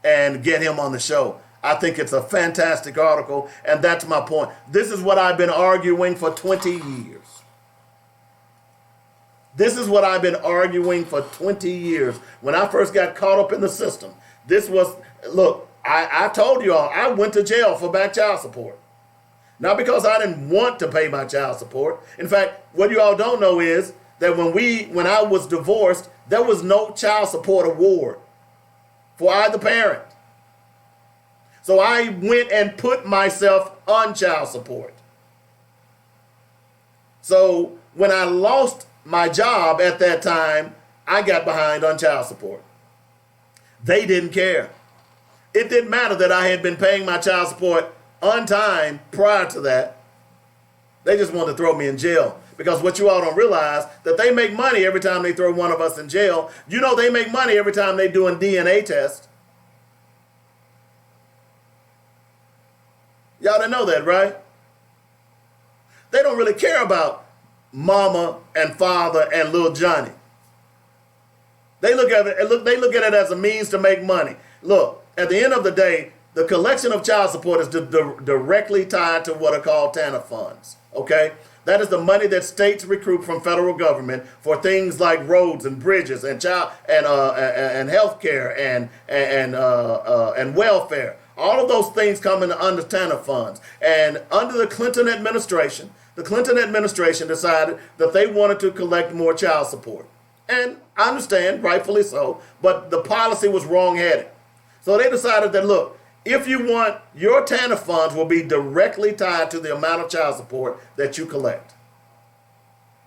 [SPEAKER 2] and get him on the show. I think it's a fantastic article, and that's my point. This is what I've been arguing for 20 years. This is what I've been arguing for 20 years. When I first got caught up in the system, I told you all, I went to jail for back child support. Not because I didn't want to pay my child support. In fact, what you all don't know is that when I was divorced, there was no child support award for either parent. So I went and put myself on child support. So when I lost my job at that time, I got behind on child support. They didn't care. It didn't matter that I had been paying my child support on time prior to that. They just wanted to throw me in jail. Because what you all don't realize, that they make money every time they throw one of us in jail. You know they make money every time they do a DNA test. Y'all didn't know that, right? They don't really care about mama and father and little Johnny. They look at it as a means to make money. Look, at the end of the day, the collection of child support is directly tied to what are called TANF funds. Okay? That is the money that states recruit from federal government for things like roads and bridges and health care and welfare. All of those things come under TANF funds. And under the Clinton administration decided that they wanted to collect more child support. And I understand, rightfully so, but the policy was wrong-headed. So they decided that, look, if you want, your TANF funds will be directly tied to the amount of child support that you collect.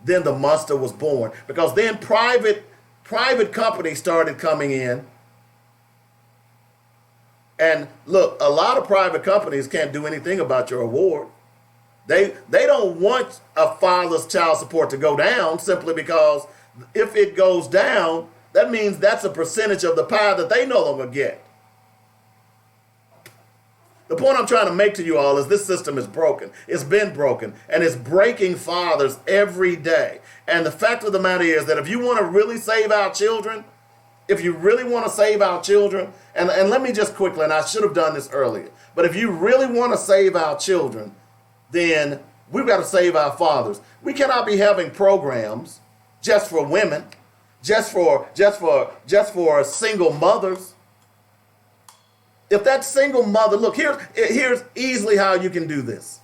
[SPEAKER 2] Then the monster was born, because then private companies started coming in. And look, a lot of private companies can't do anything about your award. They don't want a father's child support to go down, simply because if it goes down, that means that's a percentage of the pie that they no longer get. The point I'm trying to make to you all is this system is broken. It's been broken, and it's breaking fathers every day. And the fact of the matter is that if you want to really save our children, and let me just quickly, and I should have done this earlier, but if you really want to save our children, then we've got to save our fathers. We cannot be having programs just for women, just for single mothers. If that single mother, look, here's easily how you can do this.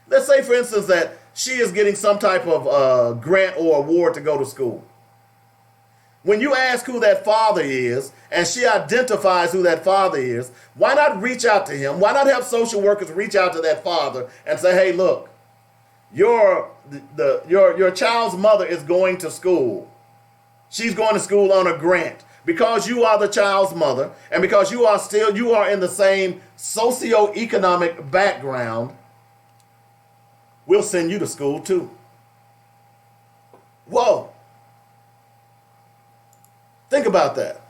[SPEAKER 2] Let's say, for instance, that she is getting some type of grant or award to go to school. When you ask who that father is, and she identifies who that father is, why not reach out to him? Why not have social workers reach out to that father and say, hey, look, your child's mother is going to school. She's going to school on a grant. Because you are the child's mother, and because you are in the same socioeconomic background, we'll send you to school too. Whoa. Think about that.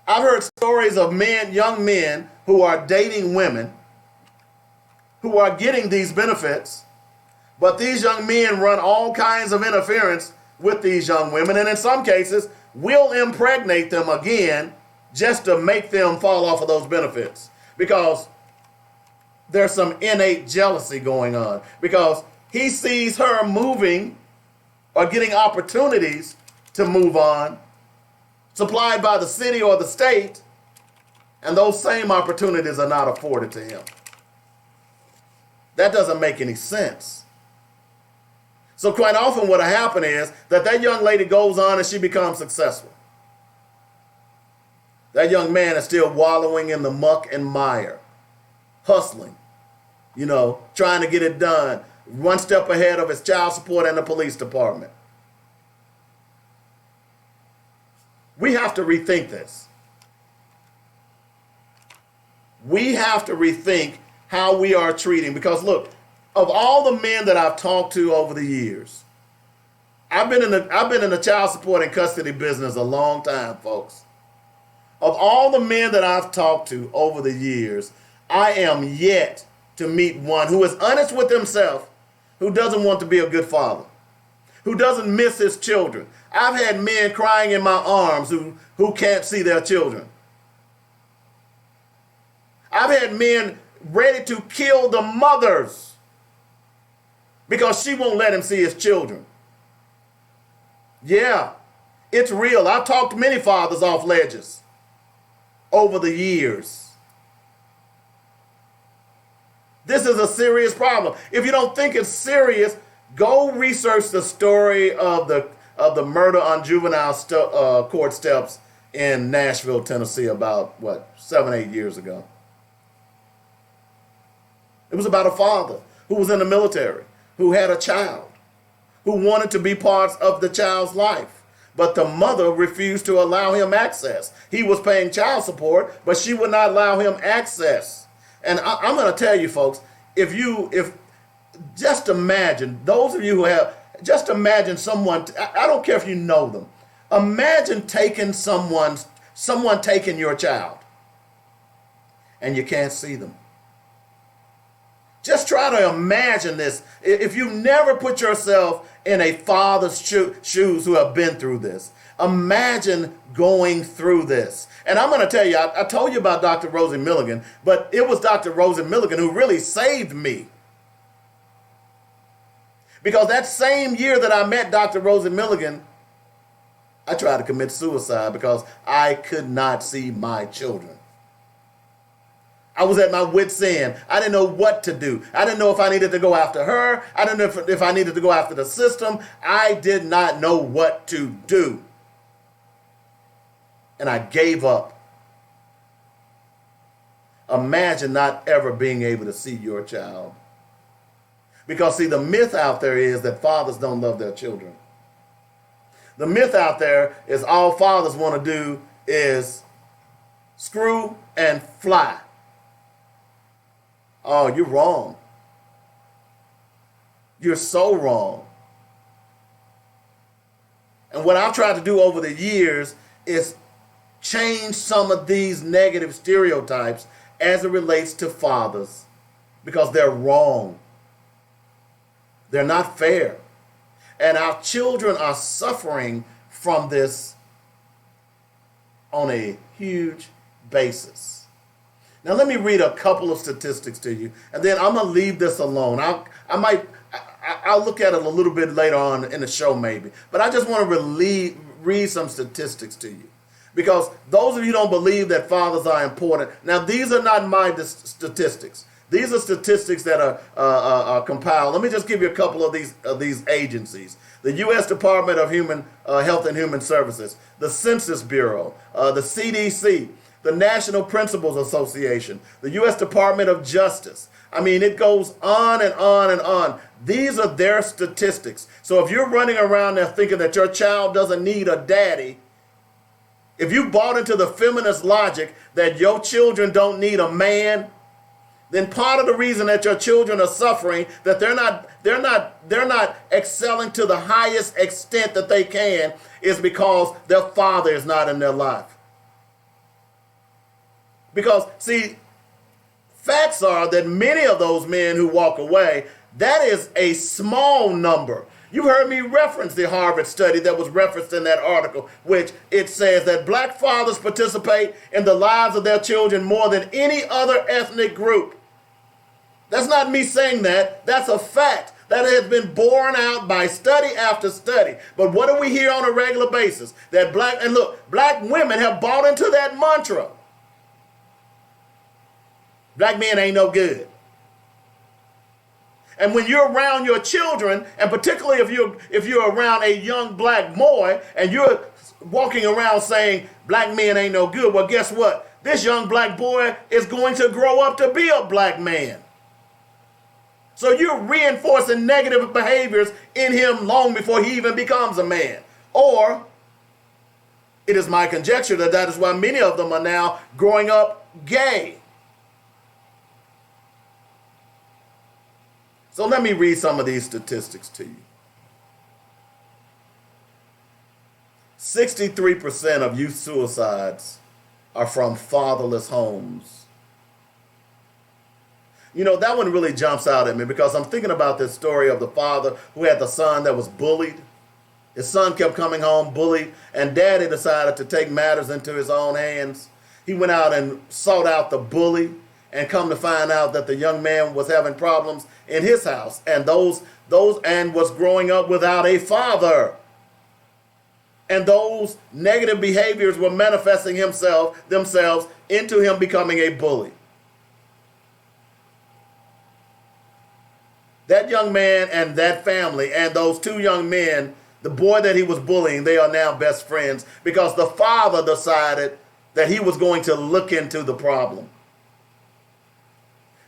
[SPEAKER 2] I've heard stories of young men who are dating women who are getting these benefits, but these young men run all kinds of interference with these young women, and in some cases, will impregnate them again just to make them fall off of those benefits, because there's some innate jealousy going on, because he sees her moving or getting opportunities to move on supplied by the city or the state, and those same opportunities are not afforded to him. That doesn't make any sense. So quite often what will happen is that young lady goes on and she becomes successful. That young man is still wallowing in the muck and mire, hustling, trying to get it done, one step ahead of his child support and the police department. We have to rethink this. We have to rethink how we are treating, because look, of all the men that I've talked to over the years, I've been in the child support and custody business a long time, folks. Of all the men that I've talked to over the years, I am yet to meet one who is honest with himself, who doesn't want to be a good father, who doesn't miss his children. I've had men crying in my arms who can't see their children. I've had men ready to kill the mothers because she won't let him see his children. Yeah, it's real. I've talked many fathers off ledges over the years. This is a serious problem. If you don't think it's serious, go research the story of the murder on juvenile court steps in Nashville, Tennessee, about 7-8 years ago. It was about a father who was in the military, who had a child, who wanted to be parts of the child's life, but the mother refused to allow him access. He was paying child support, but she would not allow him access. And I'm going to tell you, folks, if just imagine, those of you who have, just imagine someone, I don't care if you know them, imagine taking someone taking your child and you can't see them. Just try to imagine this. If you never put yourself in a father's shoes who have been through this, imagine going through this. And I'm going to tell you, I told you about Dr. Rosie Milligan, but it was Dr. Rosie Milligan who really saved me. Because that same year that I met Dr. Rosie Milligan, I tried to commit suicide because I could not see my children. I was at my wit's end. I didn't know what to do. I didn't know if I needed to go after her. I didn't know if I needed to go after the system. I did not know what to do. And I gave up. Imagine not ever being able to see your child. Because, see, the myth out there is that fathers don't love their children. The myth out there is all fathers want to do is screw and fly. Oh, you're wrong. You're so wrong. And what I've tried to do over the years is change some of these negative stereotypes as it relates to fathers, because they're wrong. They're not fair. And our children are suffering from this on a huge basis. Now, let me read a couple of statistics to you, and then I'm going to leave this alone. I'll look at it a little bit later on in the show maybe, but I just want to read some statistics to you, because those of you who don't believe that fathers are important. Now, these are not my statistics. These are statistics that are compiled. Let me just give you a couple of these agencies. the U.S. Department of Health and Human Services, the Census Bureau, the CDC, the National Principals Association, the U.S. Department of Justice. I mean, it goes on and on and on. These are their statistics. So if you're running around there thinking that your child doesn't need a daddy, if you bought into the feminist logic that your children don't need a man, then part of the reason that your children are suffering, that they're not excelling to the highest extent that they can, is because their father is not in their life. Because, see, facts are that many of those men who walk away, that is a small number. You heard me reference the Harvard study that was referenced in that article, which it says that black fathers participate in the lives of their children more than any other ethnic group. That's not me saying that. That's a fact that has been borne out by study after study. But what do we hear on a regular basis? That black women have bought into that mantra. Black men ain't no good. And when you're around your children, and particularly if you're around a young black boy and you're walking around saying black men ain't no good, well, guess what? This young black boy is going to grow up to be a black man. So you're reinforcing negative behaviors in him long before he even becomes a man. Or it is my conjecture that that is why many of them are now growing up gay. So let me read some of these statistics to you. 63% of youth suicides are from fatherless homes. You know, that one really jumps out at me because I'm thinking about this story of the father who had the son that was bullied. His son kept coming home bullied, and daddy decided to take matters into his own hands. He went out and sought out the bully, and come to find out that the young man was having problems in his house, and and was growing up without a father. And those negative behaviors were manifesting themselves into him becoming a bully. That young man and that family and those two young men, the boy that he was bullying, they are now best friends because the father decided that he was going to look into the problem.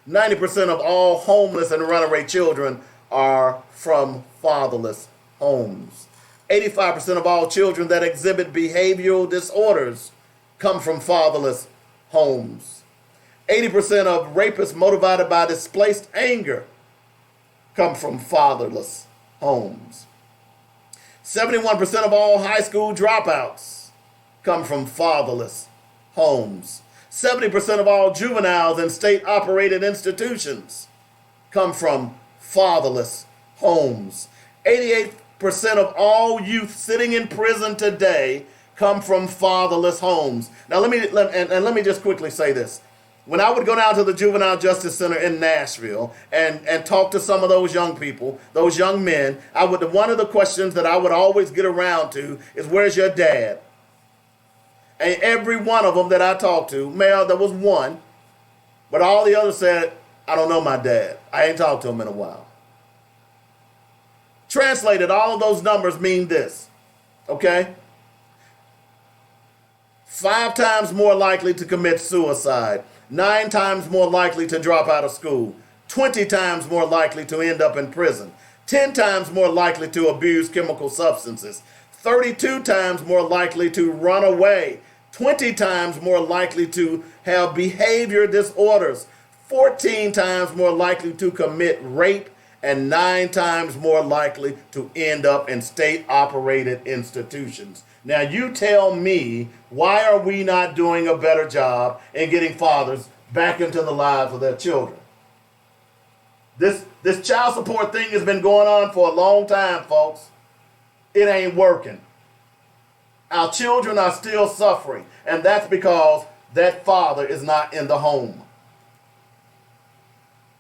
[SPEAKER 2] 90% of all homeless and runaway children are from fatherless homes. 85% of all children that exhibit behavioral disorders come from fatherless homes. 80% of rapists motivated by displaced anger come from fatherless homes. 71% of all high school dropouts come from fatherless homes. 70% of all juveniles in state-operated institutions come from fatherless homes. 88% of all youth sitting in prison today come from fatherless homes. Now let me just quickly say this. When I would go down to the Juvenile Justice Center in Nashville and talk to some of those young people, those young men, one of the questions that I would always get around to is, where's your dad? And every one of them that I talked to, there was one, but all the others said, I don't know my dad. I ain't talked to him in a while. Translated, all of those numbers mean this, okay? 5 times more likely to commit suicide, 9 times more likely to drop out of school, 20 times more likely to end up in prison, 10 times more likely to abuse chemical substances, 32 times more likely to run away, 20 times more likely to have behavior disorders, 14 times more likely to commit rape, and 9 times more likely to end up in state-operated institutions. Now you tell me, why are we not doing a better job in getting fathers back into the lives of their children? This child support thing has been going on for a long time, folks. It ain't working. Our children are still suffering, and that's because that father is not in the home.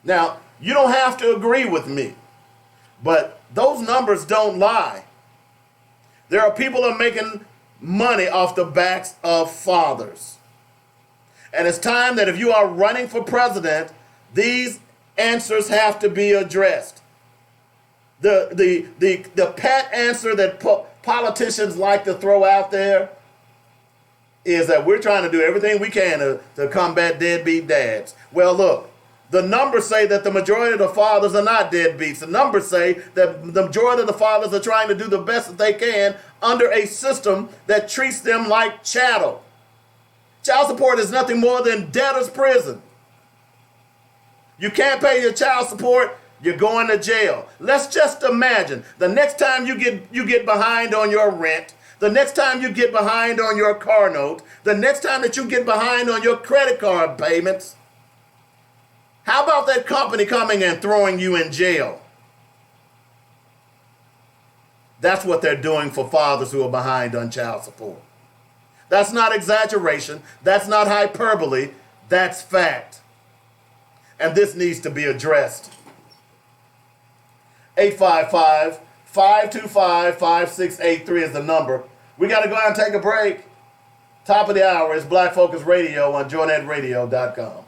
[SPEAKER 2] Now, you don't have to agree with me, but those numbers don't lie. There are people that are making money off the backs of fathers. And it's time that if you are running for president, these answers have to be addressed. The pat answer that politicians like to throw out there is that we're trying to do everything we can to combat deadbeat dads. Well, look, the numbers say that the majority of the fathers are not deadbeats. The numbers say that the majority of the fathers are trying to do the best that they can under a system that treats them like chattel. Child support is nothing more than debtor's prison. You can't pay your child support, you're going to jail. Let's just imagine the next time you get behind on your rent, the next time you get behind on your car note, the next time that you get behind on your credit card payments, how about that company coming and throwing you in jail? That's what they're doing for fathers who are behind on child support. That's not exaggeration. That's not hyperbole. That's fact. And this needs to be addressed. 855-525-5683 is the number. We got to go out and take a break. Top of the hour is Black Focus Radio on JoyNetRadio.com.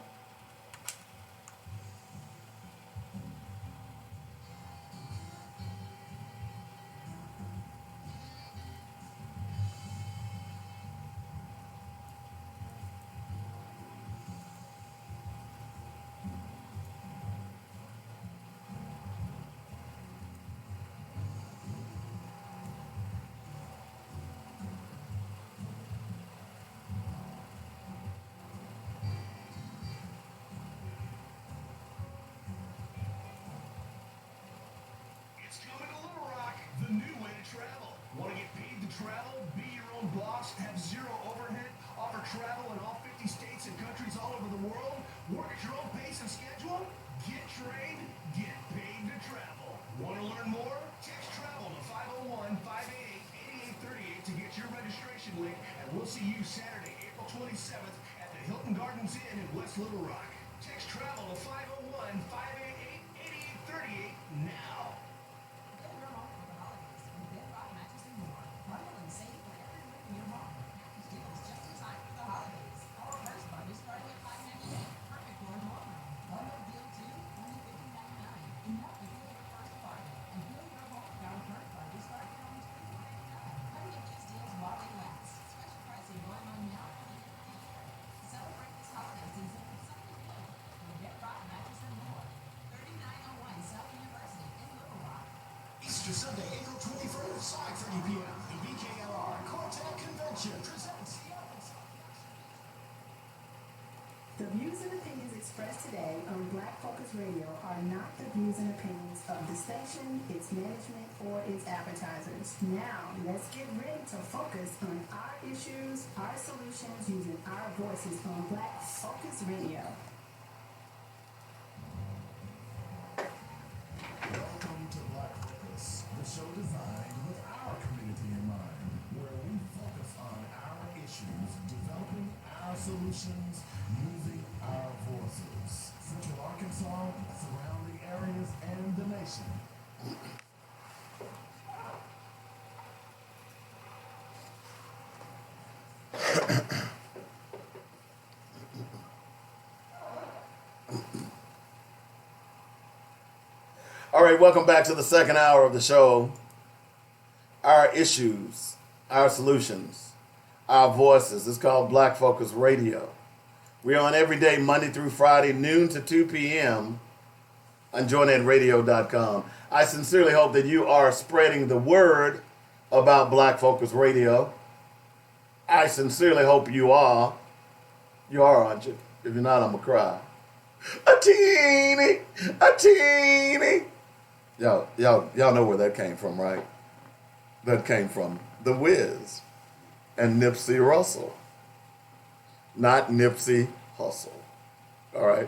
[SPEAKER 4] It's coming to Little Rock, the new way to travel. Want to get paid to travel, be your own boss, have zero overhead, offer travel in all 50 states and countries all over the world, work at your own pace and schedule? Get trained, get paid to travel. Want to learn more? Text travel to 501-588-8838 to get your registration link, and we'll see you Saturday, April 27th at the Hilton Gardens Inn in West Little Rock. Text travel to 501-588-8838 now. Easter Sunday, April 21st, 5:30 p.m. The BKLR Quartet Convention presents
[SPEAKER 3] The views and opinions expressed today on Black Focus Radio are not the views and opinions of the station, its management, or its advertisers. Now, let's get ready to focus on our issues, our solutions, using our voices on Black Focus Radio.
[SPEAKER 4] Welcome to Black Focus, the show designed with our community in mind, where we focus on our issues, developing our solutions, using our voices. Central Arkansas, surrounding areas, and the nation.
[SPEAKER 2] All right, welcome back to the second hour of the show. Our issues, our solutions, our voices. It's called Black Focus Radio. We're on every day, Monday through Friday, noon to 2 p.m. on JoyNetRadio.com. I sincerely hope that you are spreading the word about Black Focus Radio. I sincerely hope you are. You are, aren't you? If you're not, I'm going to cry. A teeny. Y'all know where that came from, right? That came from The Wiz and Nipsey Russell. Not Nipsey Hussle. All right?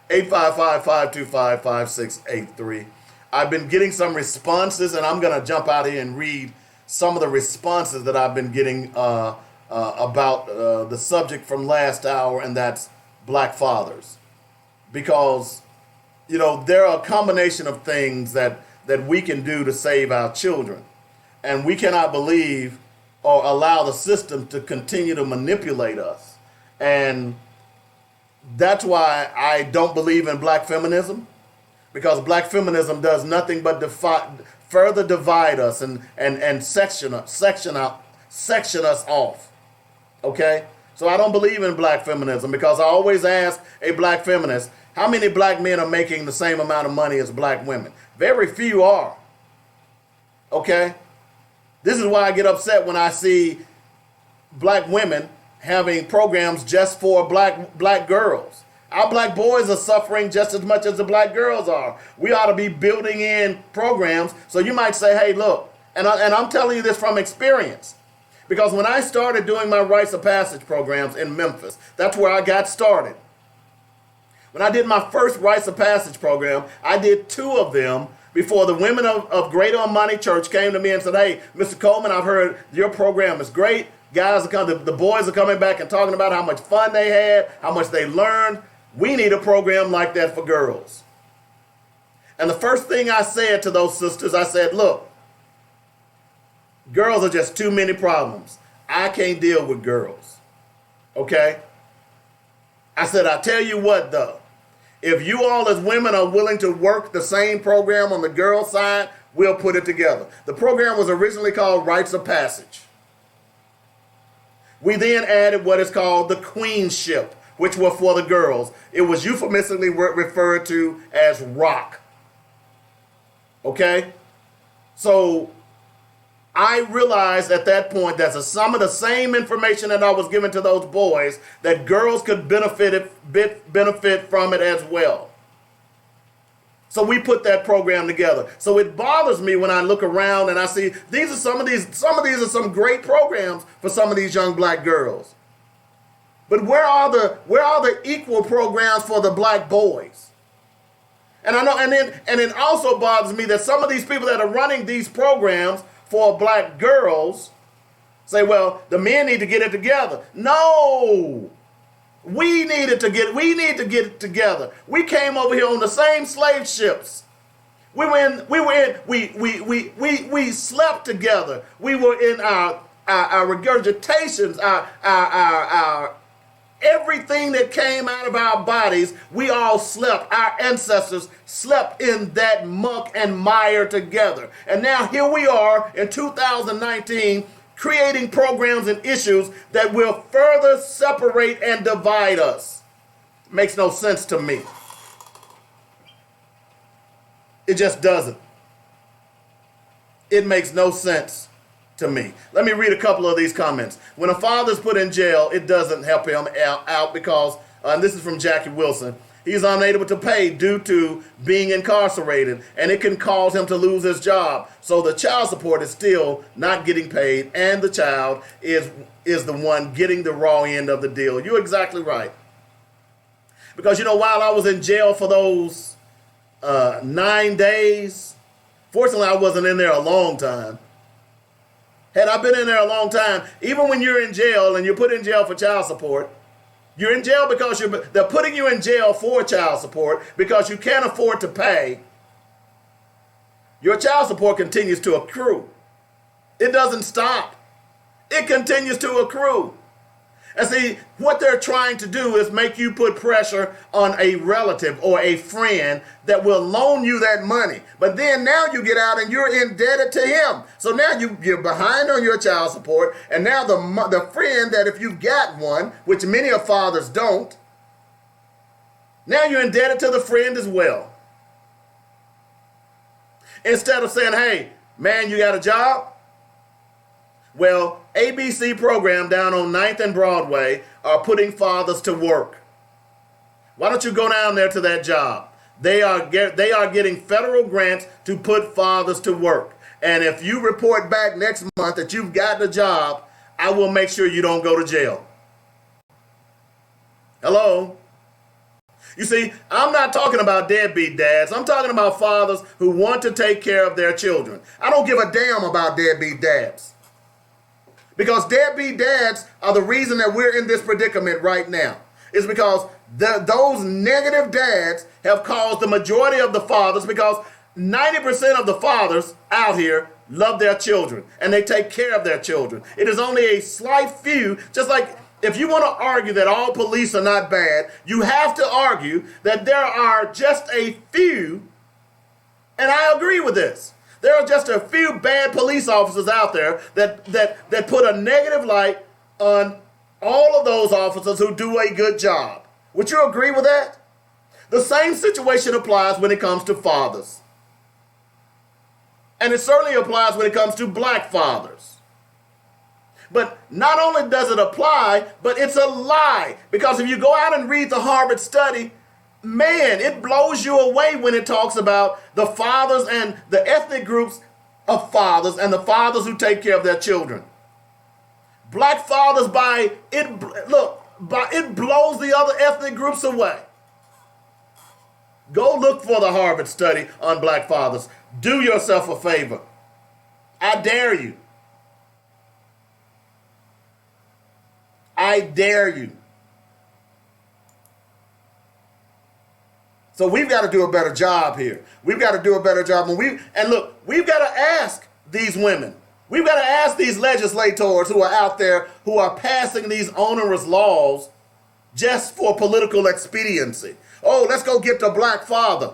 [SPEAKER 2] 855-525-5683. I've been getting some responses, and I'm going to jump out here and read some of the responses that I've been getting about the subject from last hour, and that's black fathers. Because you know, there are a combination of things that we can do to save our children. And we cannot believe or allow the system to continue to manipulate us. And that's why I don't believe in black feminism. because black feminism does nothing but further divide us and section us off. Okay? So I don't believe in black feminism, because I always ask a black feminist, how many black men are making the same amount of money as black women? Very few are. Okay? This is why I get upset when I see black women having programs just for black girls. Our black boys are suffering just as much as the black girls are. We ought to be building in programs. So you might say, hey, look, and I'm telling you this from experience. Because when I started doing my rites of passage programs in Memphis, that's where I got started. When I did my first rites of passage program, I did 2 of them before the women of Greater Amani Church came to me and said, hey, Mr. Coleman, I've heard your program is great. Guys, the boys are coming back and talking about how much fun they had, how much they learned. We need a program like that for girls. And the first thing I said to those sisters, I said, look, girls are just too many problems. I can't deal with girls. Okay? I said, I tell you what, though. If you all as women are willing to work the same program on the girl side, we'll put it together. The program was originally called Rites of Passage. We then added what is called the Queenship, which were for the girls. It was euphemistically referred to as rock. Okay? So I realized at that point that some of the same information that I was giving to those boys, that girls could benefit from it as well. So we put that program together. So it bothers me when I look around and I see some of these are some great programs for some of these young black girls. But where are the equal programs for the black boys? And I know, and it also bothers me that some of these people that are running these programs for black girls say, well, the men need to get it together. No. We need to get it together. We came over here on the same slave ships. We slept together. We were in our regurgitations, our everything that came out of our bodies, we all slept. Our ancestors slept in that muck and mire together. And now here we are in 2019 creating programs and issues that will further separate and divide us. Makes no sense to me. It just doesn't. It makes no sense to me. Let me read a couple of these comments. When a father's put in jail, it doesn't help him out because, and this is from Jackie Wilson, he's unable to pay due to being incarcerated, and it can cause him to lose his job. So the child support is still not getting paid, and the child is the one getting the raw end of the deal. You're exactly right. Because, while I was in jail for those 9 days, fortunately I wasn't in there a long time. Had I been in there a long time, even when you're in jail and you're put in jail for child support, you're in jail because they're putting you in jail for child support because you can't afford to pay. Your child support continues to accrue. It doesn't stop. It continues to accrue. And see, what they're trying to do is make you put pressure on a relative or a friend that will loan you that money. But then now you get out and you're indebted to him. So now you're behind on your child support. And now the friend that, if you've got one, which many of fathers don't, now you're indebted to the friend as well. Instead of saying, hey, man, you got a job? Well, ABC program down on 9th and Broadway are putting fathers to work. Why don't you go down there to that job? They are getting federal grants to put fathers to work. And if you report back next month that you've gotten a job, I will make sure you don't go to jail. Hello? You see, I'm not talking about deadbeat dads. I'm talking about fathers who want to take care of their children. I don't give a damn about deadbeat dads. Because deadbeat dads are the reason that we're in this predicament right now. It's because those negative dads have caused the majority of the fathers, because 90% of the fathers out here love their children and they take care of their children. It is only a slight few, just like if you want to argue that all police are not bad, you have to argue that there are just a few And I agree with this. There are just a few bad police officers out there that put a negative light on all of those officers who do a good job. Would you agree with that? The same situation applies when it comes to fathers. And it certainly applies when it comes to black fathers. But not only does it apply, but it's a lie. Because if you go out and read the Harvard study, man, it blows you away when it talks about the fathers and the ethnic groups of fathers and the fathers who take care of their children. Black fathers, it blows the other ethnic groups away. Go look for the Harvard study on black fathers. Do yourself a favor. I dare you. I dare you. So we've got to do a better job here. We've got to do a better job. And look, we've got to ask these women. We've got to ask these legislators who are out there who are passing these onerous laws just for political expediency. Oh, let's go get the black father.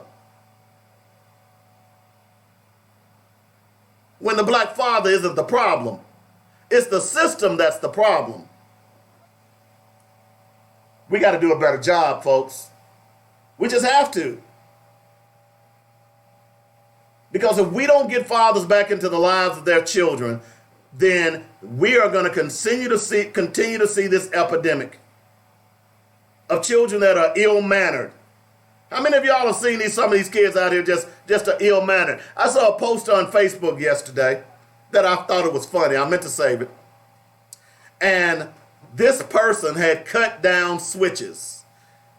[SPEAKER 2] When the black father isn't the problem. It's the system that's the problem. We got to do a better job, folks. We just have to. Because if we don't get fathers back into the lives of their children, then we are going to continue to see this epidemic of children that are ill-mannered. How many of y'all have seen some of these kids out here just are ill-mannered? I saw a post on Facebook yesterday that I thought it was funny. I meant to save it. And this person had cut down switches.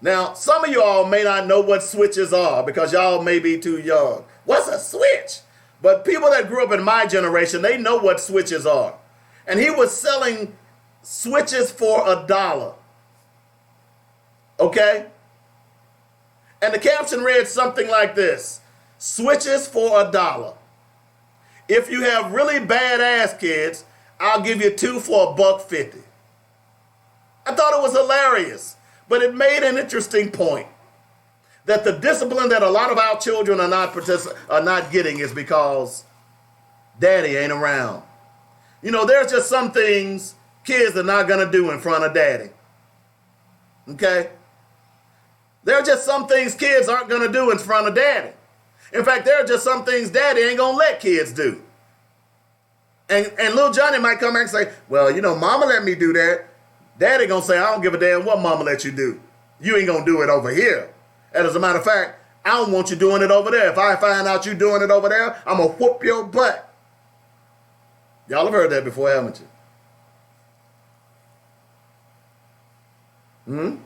[SPEAKER 2] Now, some of y'all may not know what switches are because y'all may be too young. What's a switch? But people that grew up in my generation, they know what switches are. And he was selling switches for $1. Okay? And the caption read something like this: switches for $1. If you have really badass kids, I'll give you 2 for $1.50. I thought it was hilarious, but it made an interesting point that the discipline that a lot of our children are not getting is because daddy ain't around. You know, there's just some things kids are not going to do in front of daddy. Okay? There are just some things kids aren't going to do in front of daddy. In fact, there are just some things daddy ain't going to let kids do. And little Johnny might come back and say, well, you know, mama let me do that. Daddy going to say, I don't give a damn what mama let you do. You ain't going to do it over here. And as a matter of fact, I don't want you doing it over there. If I find out you doing it over there, I'm going to whoop your butt. Y'all have heard that before, haven't you?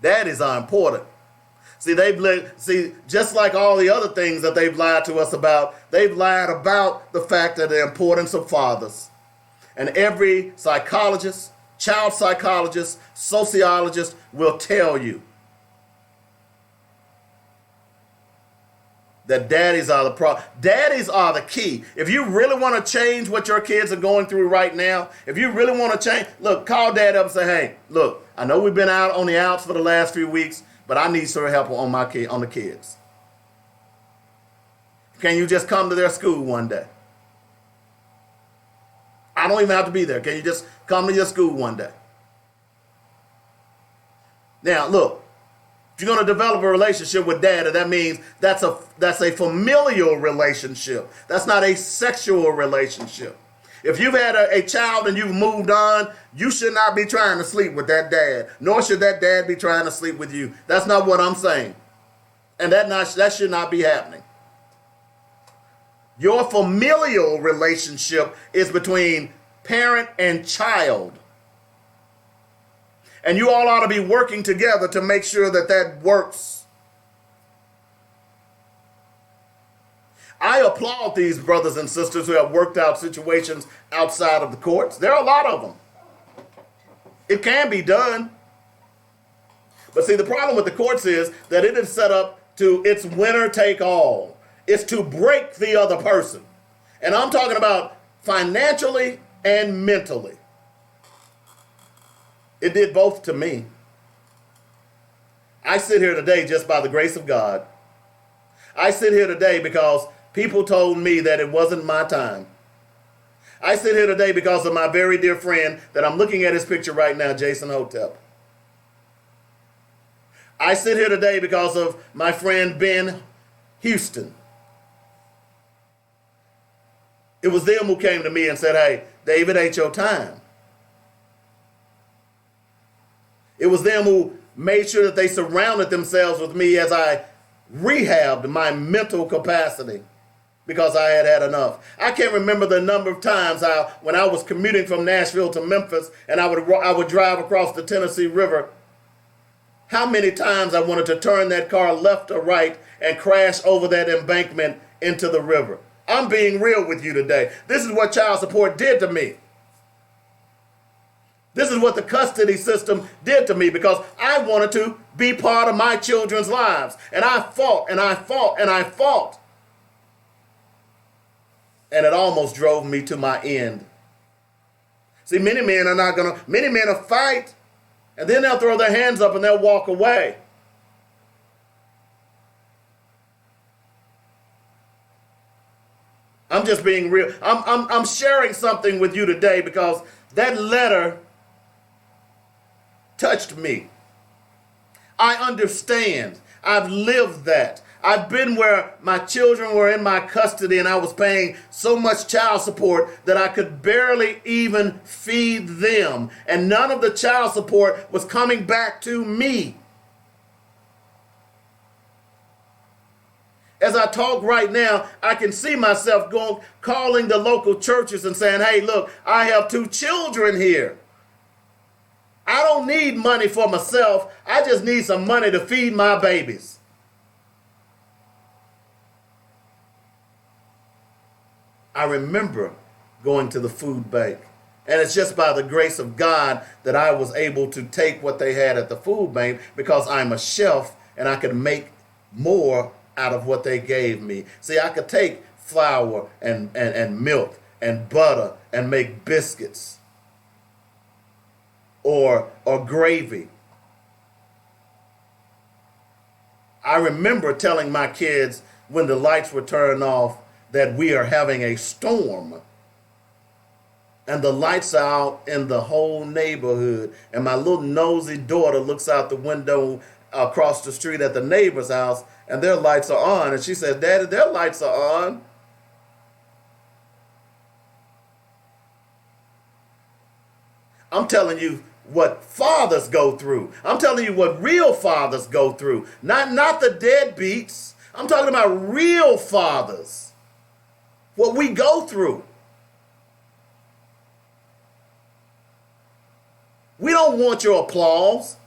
[SPEAKER 2] Daddies are important. See, just like all the other things that they've lied to us about, they've lied about the fact that the importance of fathers. And every psychologist, child psychologist, sociologist will tell you that daddies are the problem. Daddies are the key. If you really want to change what your kids are going through right now, if you really want to change, look, call dad up and say, hey, look, I know we've been out on the outs for the last few weeks, but I need some help on the kids. Can you just come to their school one day? I don't even have to be there. Can you just come to your school one day? Now, look, if you're going to develop a relationship with dad, that means that's a familial relationship. That's not a sexual relationship. If you've had a child and you've moved on, you should not be trying to sleep with that dad, nor should that dad be trying to sleep with you. That's not what I'm saying. And that should not be happening. Your familial relationship is between parent and child. And you all ought to be working together to make sure that that works. I applaud these brothers and sisters who have worked out situations outside of the courts. There are a lot of them. It can be done. But see, the problem with the courts is that it is set up to it's winner take all. It's to break the other person. And I'm talking about financially and mentally. It did both to me. I sit here today just by the grace of God. I sit here today because people told me that it wasn't my time. I sit here today because of my very dear friend that I'm looking at his picture right now, Jason Hotep. I sit here today because of my friend Ben Houston. It was them who came to me and said, hey, David, ain't your time. It was them who made sure that they surrounded themselves with me as I rehabbed my mental capacity because I had had enough. I can't remember the number of times when I was commuting from Nashville to Memphis and I would drive across the Tennessee River, how many times I wanted to turn that car left or right and crash over that embankment into the river. I'm being real with you today. This is what child support did to me. This is what the custody system did to me because I wanted to be part of my children's lives. And I fought and I fought and I fought. And it almost drove me to my end. See, many men will fight and then they'll throw their hands up and they'll walk away. I'm just being real. I'm sharing something with you today because that letter touched me. I understand. I've lived that. I've been where my children were in my custody and I was paying so much child support that I could barely even feed them. And none of the child support was coming back to me. As I talk right now, I can see myself calling the local churches and saying, hey, look, I have 2 children here. I don't need money for myself. I just need some money to feed my babies. I remember going to the food bank, and it's just by the grace of God that I was able to take what they had at the food bank because I'm a chef and I could make more out of what they gave me. See, I could take flour and milk and butter and make biscuits or gravy. I remember telling my kids when the lights were turned off that we are having a storm and the lights are out in the whole neighborhood and my little nosy daughter looks out the window across the street at the neighbor's house and their lights are on and she says, Daddy, their lights are on. I'm telling you what fathers go through. I'm telling you what real fathers go through. Not the deadbeats. I'm talking about real fathers. What we go through. We don't want your applause.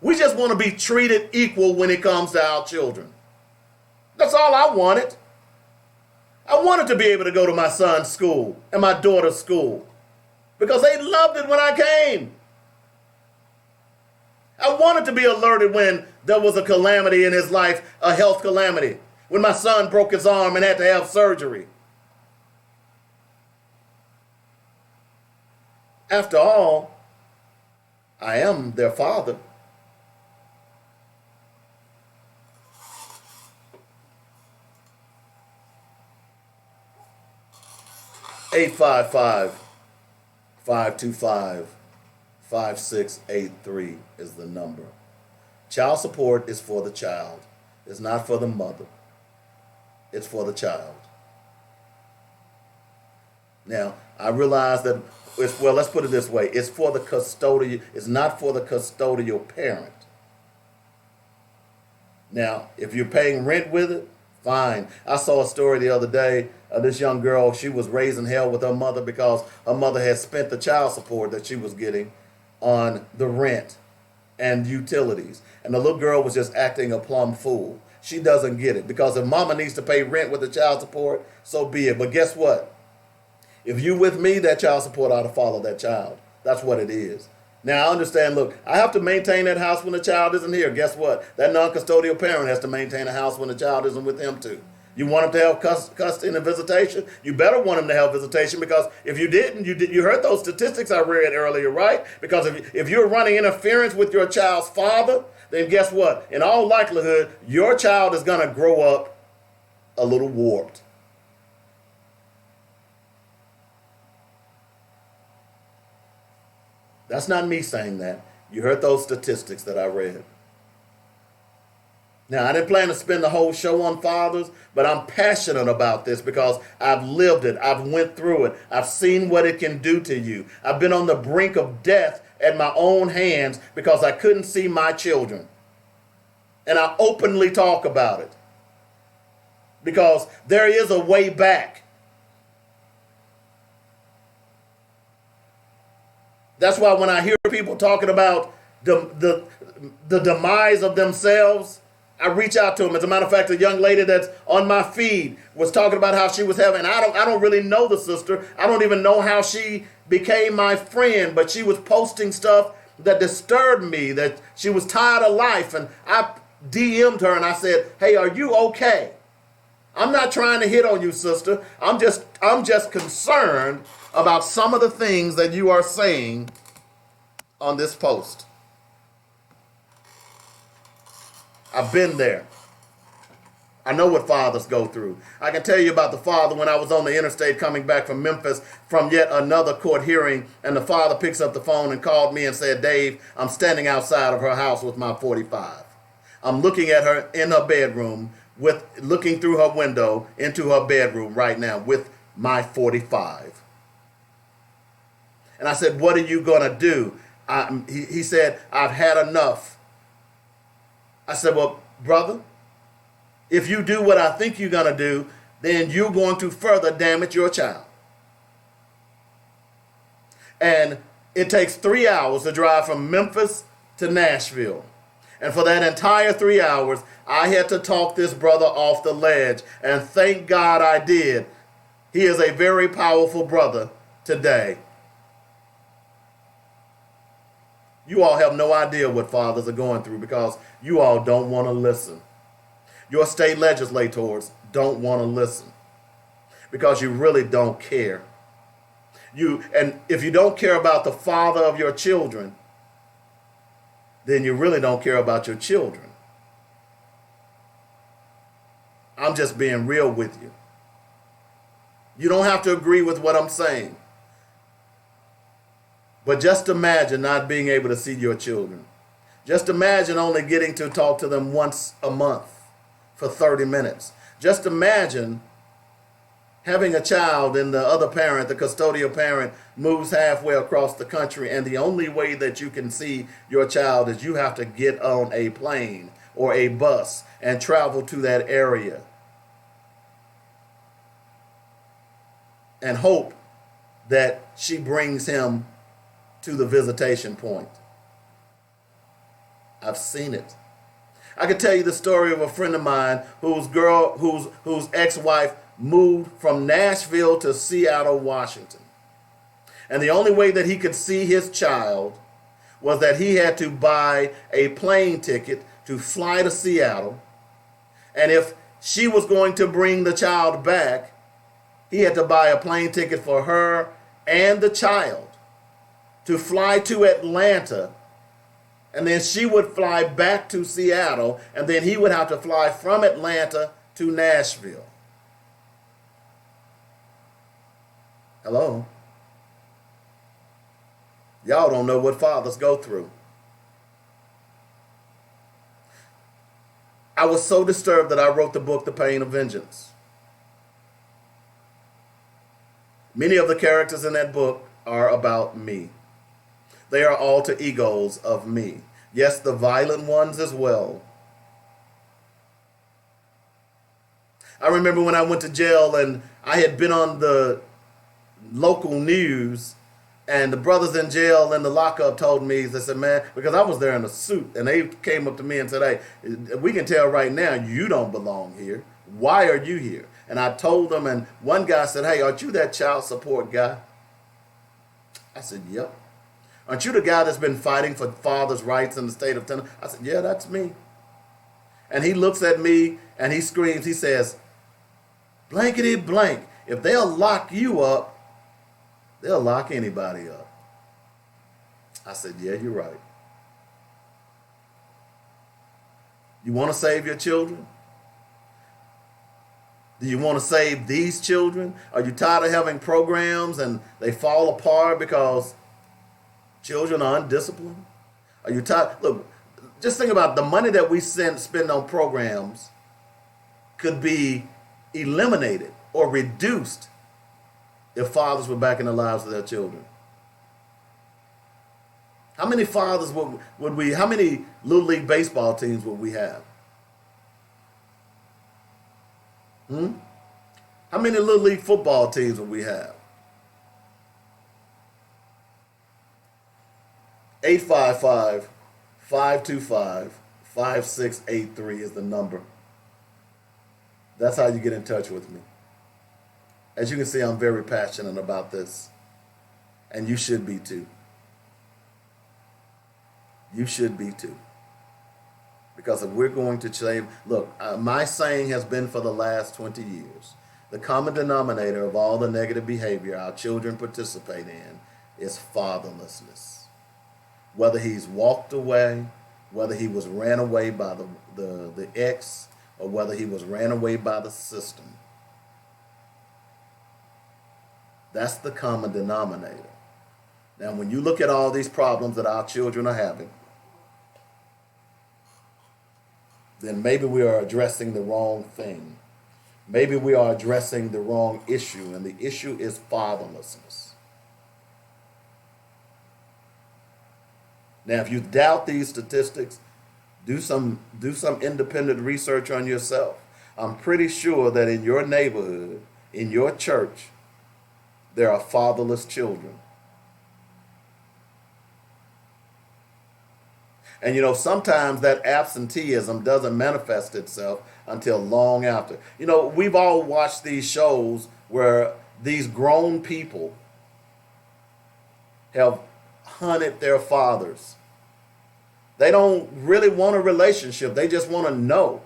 [SPEAKER 2] We just want to be treated equal when it comes to our children. That's all I wanted. I wanted to be able to go to my son's school and my daughter's school because they loved it when I came. I wanted to be alerted when there was a calamity in his life, a health calamity, when my son broke his arm and had to have surgery. After all, I am their father. (855) 525-5683 is the number. Child support is for the child. It's not for the mother. It's for the child. Now, I realize that, let's put it this way. It's for the custodial. It's not for the custodial parent. Now, if you're paying rent with it, fine. I saw a story the other day. This young girl, she was raising hell with her mother because her mother had spent the child support that she was getting on the rent and utilities. And the little girl was just acting a plumb fool. She doesn't get it because if mama needs to pay rent with the child support, so be it. But guess what? If you with me, that child support ought to follow that child. That's what it is. Now, I understand, look, I have to maintain that house when the child isn't here. Guess what? That non-custodial parent has to maintain a house when the child isn't with him too. You want him to have custody and visitation? You better want him to have visitation because if you didn't, you heard those statistics I read earlier, right? Because if you're running interference with your child's father, then guess what? In all likelihood, your child is going to grow up a little warped. That's not me saying that. You heard those statistics that I read. Now, I didn't plan to spend the whole show on fathers, but I'm passionate about this because I've lived it. I've went through it. I've seen what it can do to you. I've been on the brink of death at my own hands because I couldn't see my children. And I openly talk about it because there is a way back. That's why when I hear people talking about the demise of themselves, I reach out to them. As a matter of fact, a young lady that's on my feed was talking about how she was having, I don't really know the sister. I don't even know how she became my friend, but she was posting stuff that disturbed me, that she was tired of life. And I DM'd her and I said, hey, are you okay? I'm not trying to hit on you, sister. I'm just concerned about some of the things that you are saying on this post. I've been there. I know what fathers go through. I can tell you about the father when I was on the interstate coming back from Memphis from yet another court hearing, and the father picks up the phone and called me and said, Dave, I'm standing outside of her house with my 45. I'm looking at her in her bedroom, looking through her window into her bedroom right now with my 45. And I said, what are you going to do? He said, I've had enough. I said, well, brother, if you do what I think you're going to do, then you're going to further damage your child. And it takes 3 hours to drive from Memphis to Nashville. And for that entire 3 hours, I had to talk this brother off the ledge. And thank God I did. He is a very powerful brother today. You all have no idea what fathers are going through because you all don't want to listen. Your state legislators don't want to listen because you really don't care. And if you don't care about the father of your children, then you really don't care about your children. I'm just being real with you. You don't have to agree with what I'm saying. But just imagine not being able to see your children. Just imagine only getting to talk to them once a month for 30 minutes. Just imagine having a child and the other parent, the custodial parent, moves halfway across the country, and the only way that you can see your child is you have to get on a plane or a bus and travel to that area and hope that she brings him to the visitation point. I've seen it. I could tell you the story of a friend of mine whose ex-wife moved from Nashville to Seattle, Washington. And the only way that he could see his child was that he had to buy a plane ticket to fly to Seattle. And if she was going to bring the child back, he had to buy a plane ticket for her and the child to fly to Atlanta, and then she would fly back to Seattle, and then he would have to fly from Atlanta to Nashville. Hello? Y'all don't know what fathers go through. I was so disturbed that I wrote the book, The Pain of Vengeance. Many of the characters in that book are about me. They are alter egos of me. Yes, the violent ones as well. I remember when I went to jail and I had been on the local news, and the brothers in jail in the lockup told me, they said, man, because I was there in a suit, and they came up to me and said, hey, we can tell right now you don't belong here. Why are you here? And I told them, and one guy said, hey, aren't you that child support guy? I said, yep. Aren't you the guy that's been fighting for fathers' rights in the state of Tennessee? I said, yeah, that's me. And he looks at me and he screams, he says, blankety blank, if they'll lock you up, they'll lock anybody up. I said, yeah, you're right. You want to save your children? Do you want to save these children? Are you tired of having programs and they fall apart because children are undisciplined? Are you tired? Look, just think about the money that we spend on programs could be eliminated or reduced if fathers were back in the lives of their children. How many fathers would we, how many Little League baseball teams would we have? How many Little League football teams would we have? 855-525-5683 is the number. That's how you get in touch with me. As you can see, I'm very passionate about this. And you should be too. You should be too. Because if we're going to change, look, my saying has been for the last 20 years, the common denominator of all the negative behavior our children participate in is fatherlessness. Whether he's walked away, whether he was ran away by the ex, or whether he was ran away by the system. That's the common denominator. Now, when you look at all these problems that our children are having, then maybe we are addressing the wrong thing. Maybe we are addressing the wrong issue, and the issue is fatherlessness. Now, if you doubt these statistics, do some independent research on yourself. I'm pretty sure that in your neighborhood, in your church, there are fatherless children. And sometimes that absenteeism doesn't manifest itself until long after. We've all watched these shows where these grown people have hunted their fathers. They don't really want a relationship. They just want to know.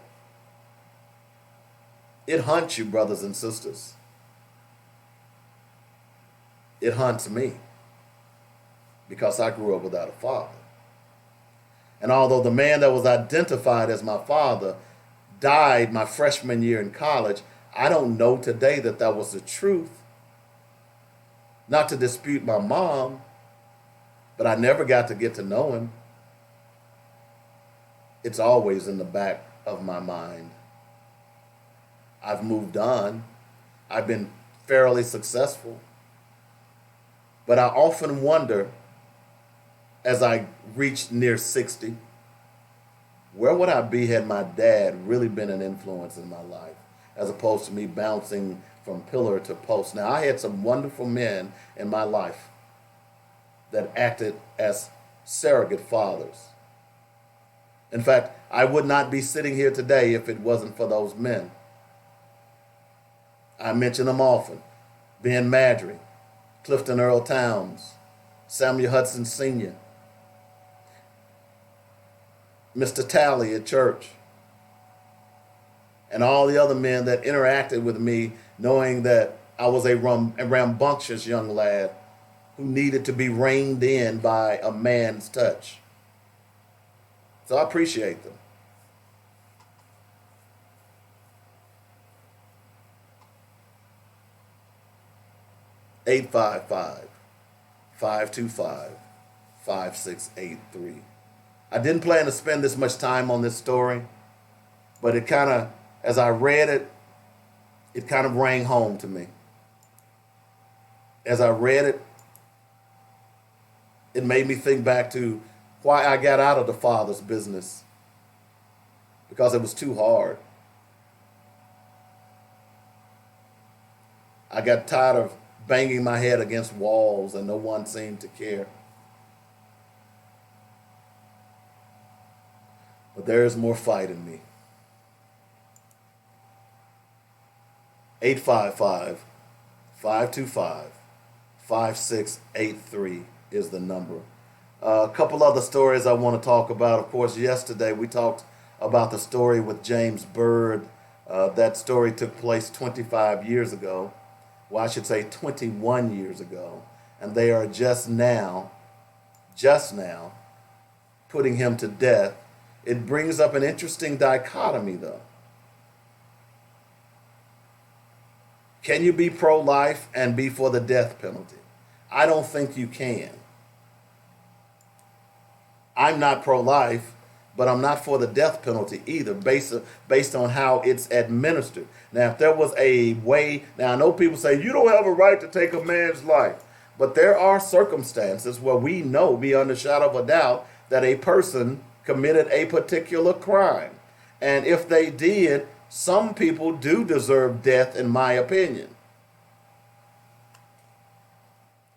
[SPEAKER 2] It hunts you, brothers and sisters. It hunts me because I grew up without a father. And although the man that was identified as my father died my freshman year in college, I don't know today that that was the truth. Not to dispute my mom, but I never got to get to know him. It's always in the back of my mind. I've moved on. I've been fairly successful. But I often wonder, as I reached near 60, where would I be had my dad really been an influence in my life, as opposed to me bouncing from pillar to post. Now, I had some wonderful men in my life that acted as surrogate fathers. In fact, I would not be sitting here today if it wasn't for those men. I mention them often. Ben Madry, Clifton Earl Towns, Samuel Hudson Sr., Mr. Talley at church, and all the other men that interacted with me, knowing that I was a rambunctious young lad who needed to be reined in by a man's touch. So I appreciate them. Eight 525-525-5683. I didn't plan to spend this much time on this story, but it kind of, as I read it, it kind of rang home to me. As I read it, it made me think back to why I got out of the father's business, because it was too hard. I got tired of banging my head against walls and no one seemed to care. But there is more fight in me. 855-525-5683 is the number. A couple other stories I want to talk about. Of course, yesterday we talked about the story with James Byrd. That story took place 25 years ago. Well, I should say 21 years ago. And they are just now putting him to death it brings up an interesting dichotomy, though. Can you be pro-life and be for the death penalty? I don't think you can. I'm not pro-life, but I'm not for the death penalty either, based on how it's administered. Now, if there was a way, now I know people say, you don't have a right to take a man's life, but there are circumstances where we know beyond a shadow of a doubt that a person committed a particular crime. And if they did, some people do deserve death, in my opinion.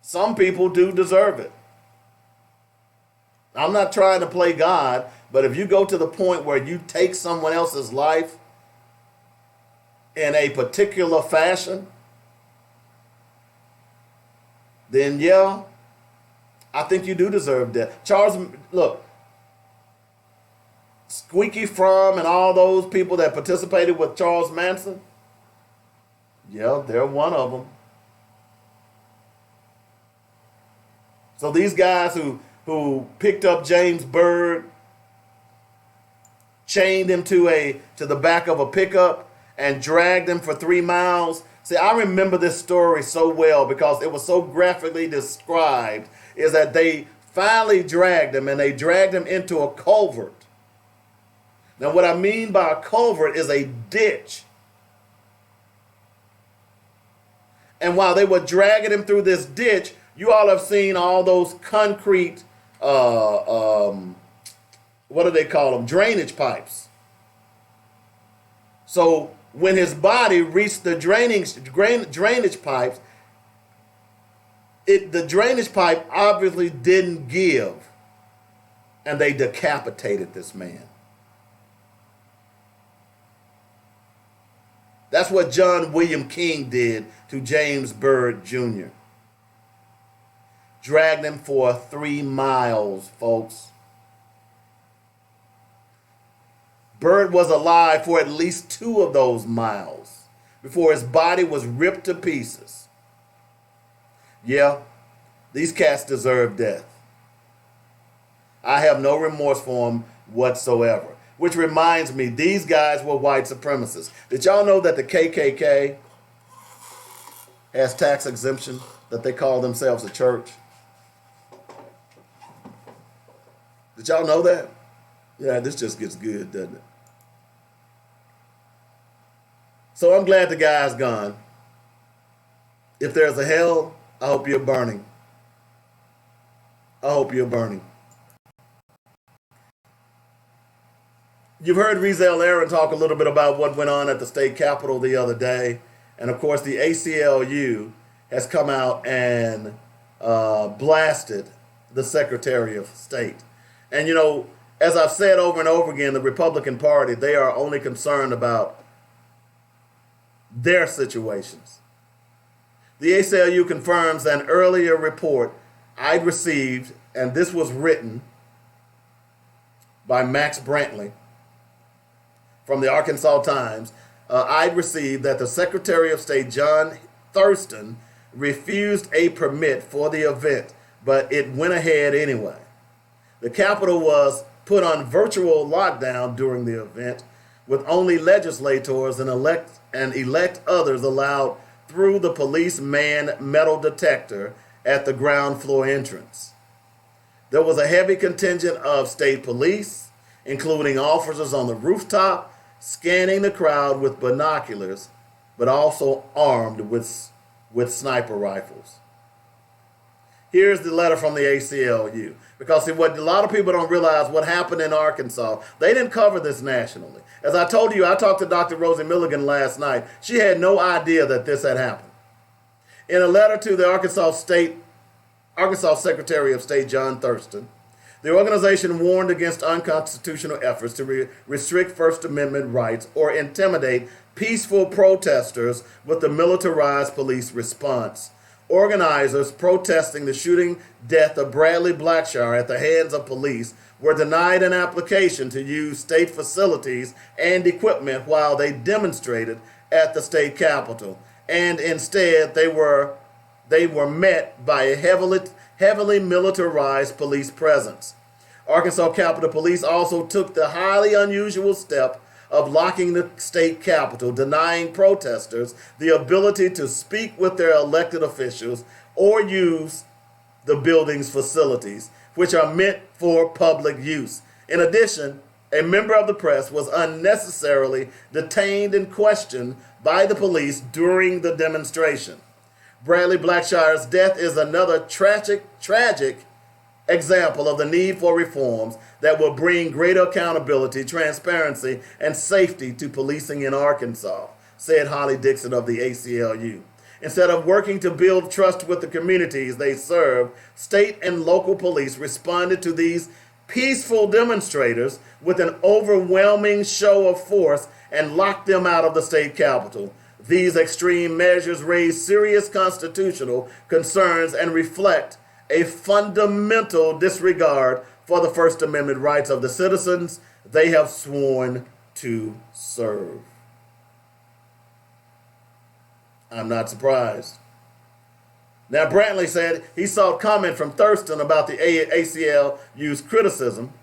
[SPEAKER 2] Some people do deserve it. I'm not trying to play God, but if you go to the point where you take someone else's life in a particular fashion, then yeah, I think you do deserve death. Charles, look, Squeaky Fromm and all those people that participated with Charles Manson, yeah, they're one of them. So these guys who picked up James Byrd, chained him to the back of a pickup, and dragged him for 3 miles. See, I remember this story so well because it was so graphically described, is that they finally dragged him, and they dragged him into a culvert. Now, what I mean by a culvert is a ditch. And while they were dragging him through this ditch, you all have seen all those concrete, what do they call them? Drainage pipes. So when his body reached the drainage pipes, the drainage pipe obviously didn't give, and they decapitated this man. That's what John William King did to James Byrd Jr. Dragged him for 3 miles, folks. Byrd was alive for at least 2 of those miles before his body was ripped to pieces. Yeah, these cats deserve death. I have no remorse for them whatsoever. Which reminds me, these guys were white supremacists. Did y'all know that the KKK has tax exemption, that they call themselves a church? Did y'all know that? Yeah, this just gets good, doesn't it? So I'm glad the guy's gone. If there's a hell, I hope you're burning. I hope you're burning. You've heard Rizal Aaron talk a little bit about what went on at the state capitol the other day. And of course, the ACLU has come out and blasted the Secretary of State. And you know, as I've said over and over again, the Republican Party, they are only concerned about their situations. The ACLU confirms an earlier report I'd received, and this was written by Max Brantley from the Arkansas Times. I'd received that the Secretary of State, John Thurston, refused a permit for the event, but it went ahead anyway. The Capitol was put on virtual lockdown during the event, with only legislators and elect others allowed through the police manned metal detector at the ground floor entrance. There was a heavy contingent of state police, including officers on the rooftop, scanning the crowd with binoculars, but also armed with sniper rifles. Here's the letter from the ACLU. Because see, what a lot of people don't realize, what happened in Arkansas, they didn't cover this nationally. As I told you, I talked to Dr. Rosie Milligan last night. She had no idea that this had happened. In a letter to the Arkansas Secretary of State, John Thurston, the organization warned against unconstitutional efforts to restrict First Amendment rights or intimidate peaceful protesters with the militarized police response. Organizers protesting the shooting death of Bradley Blackshire at the hands of police were denied an application to use state facilities and equipment while they demonstrated at the state capitol, and instead they were met by a heavily militarized police presence. Arkansas Capitol Police also took the highly unusual step of locking the state capitol, denying protesters the ability to speak with their elected officials or use the building's facilities, which are meant for public use. In addition, a member of the press was unnecessarily detained and questioned by the police during the demonstration. Bradley Blackshire's death is another tragic example of the need for reforms that will bring greater accountability, transparency, and safety to policing in Arkansas, said Holly Dixon of the ACLU. Instead of working to build trust with the communities they serve, state and local police responded to these peaceful demonstrators with an overwhelming show of force and locked them out of the state capitol. These extreme measures raise serious constitutional concerns and reflect a fundamental disregard for the First Amendment rights of the citizens they have sworn to serve. I'm not surprised. Now, Brantley said he saw comment from Thurston about the ACLU's criticism.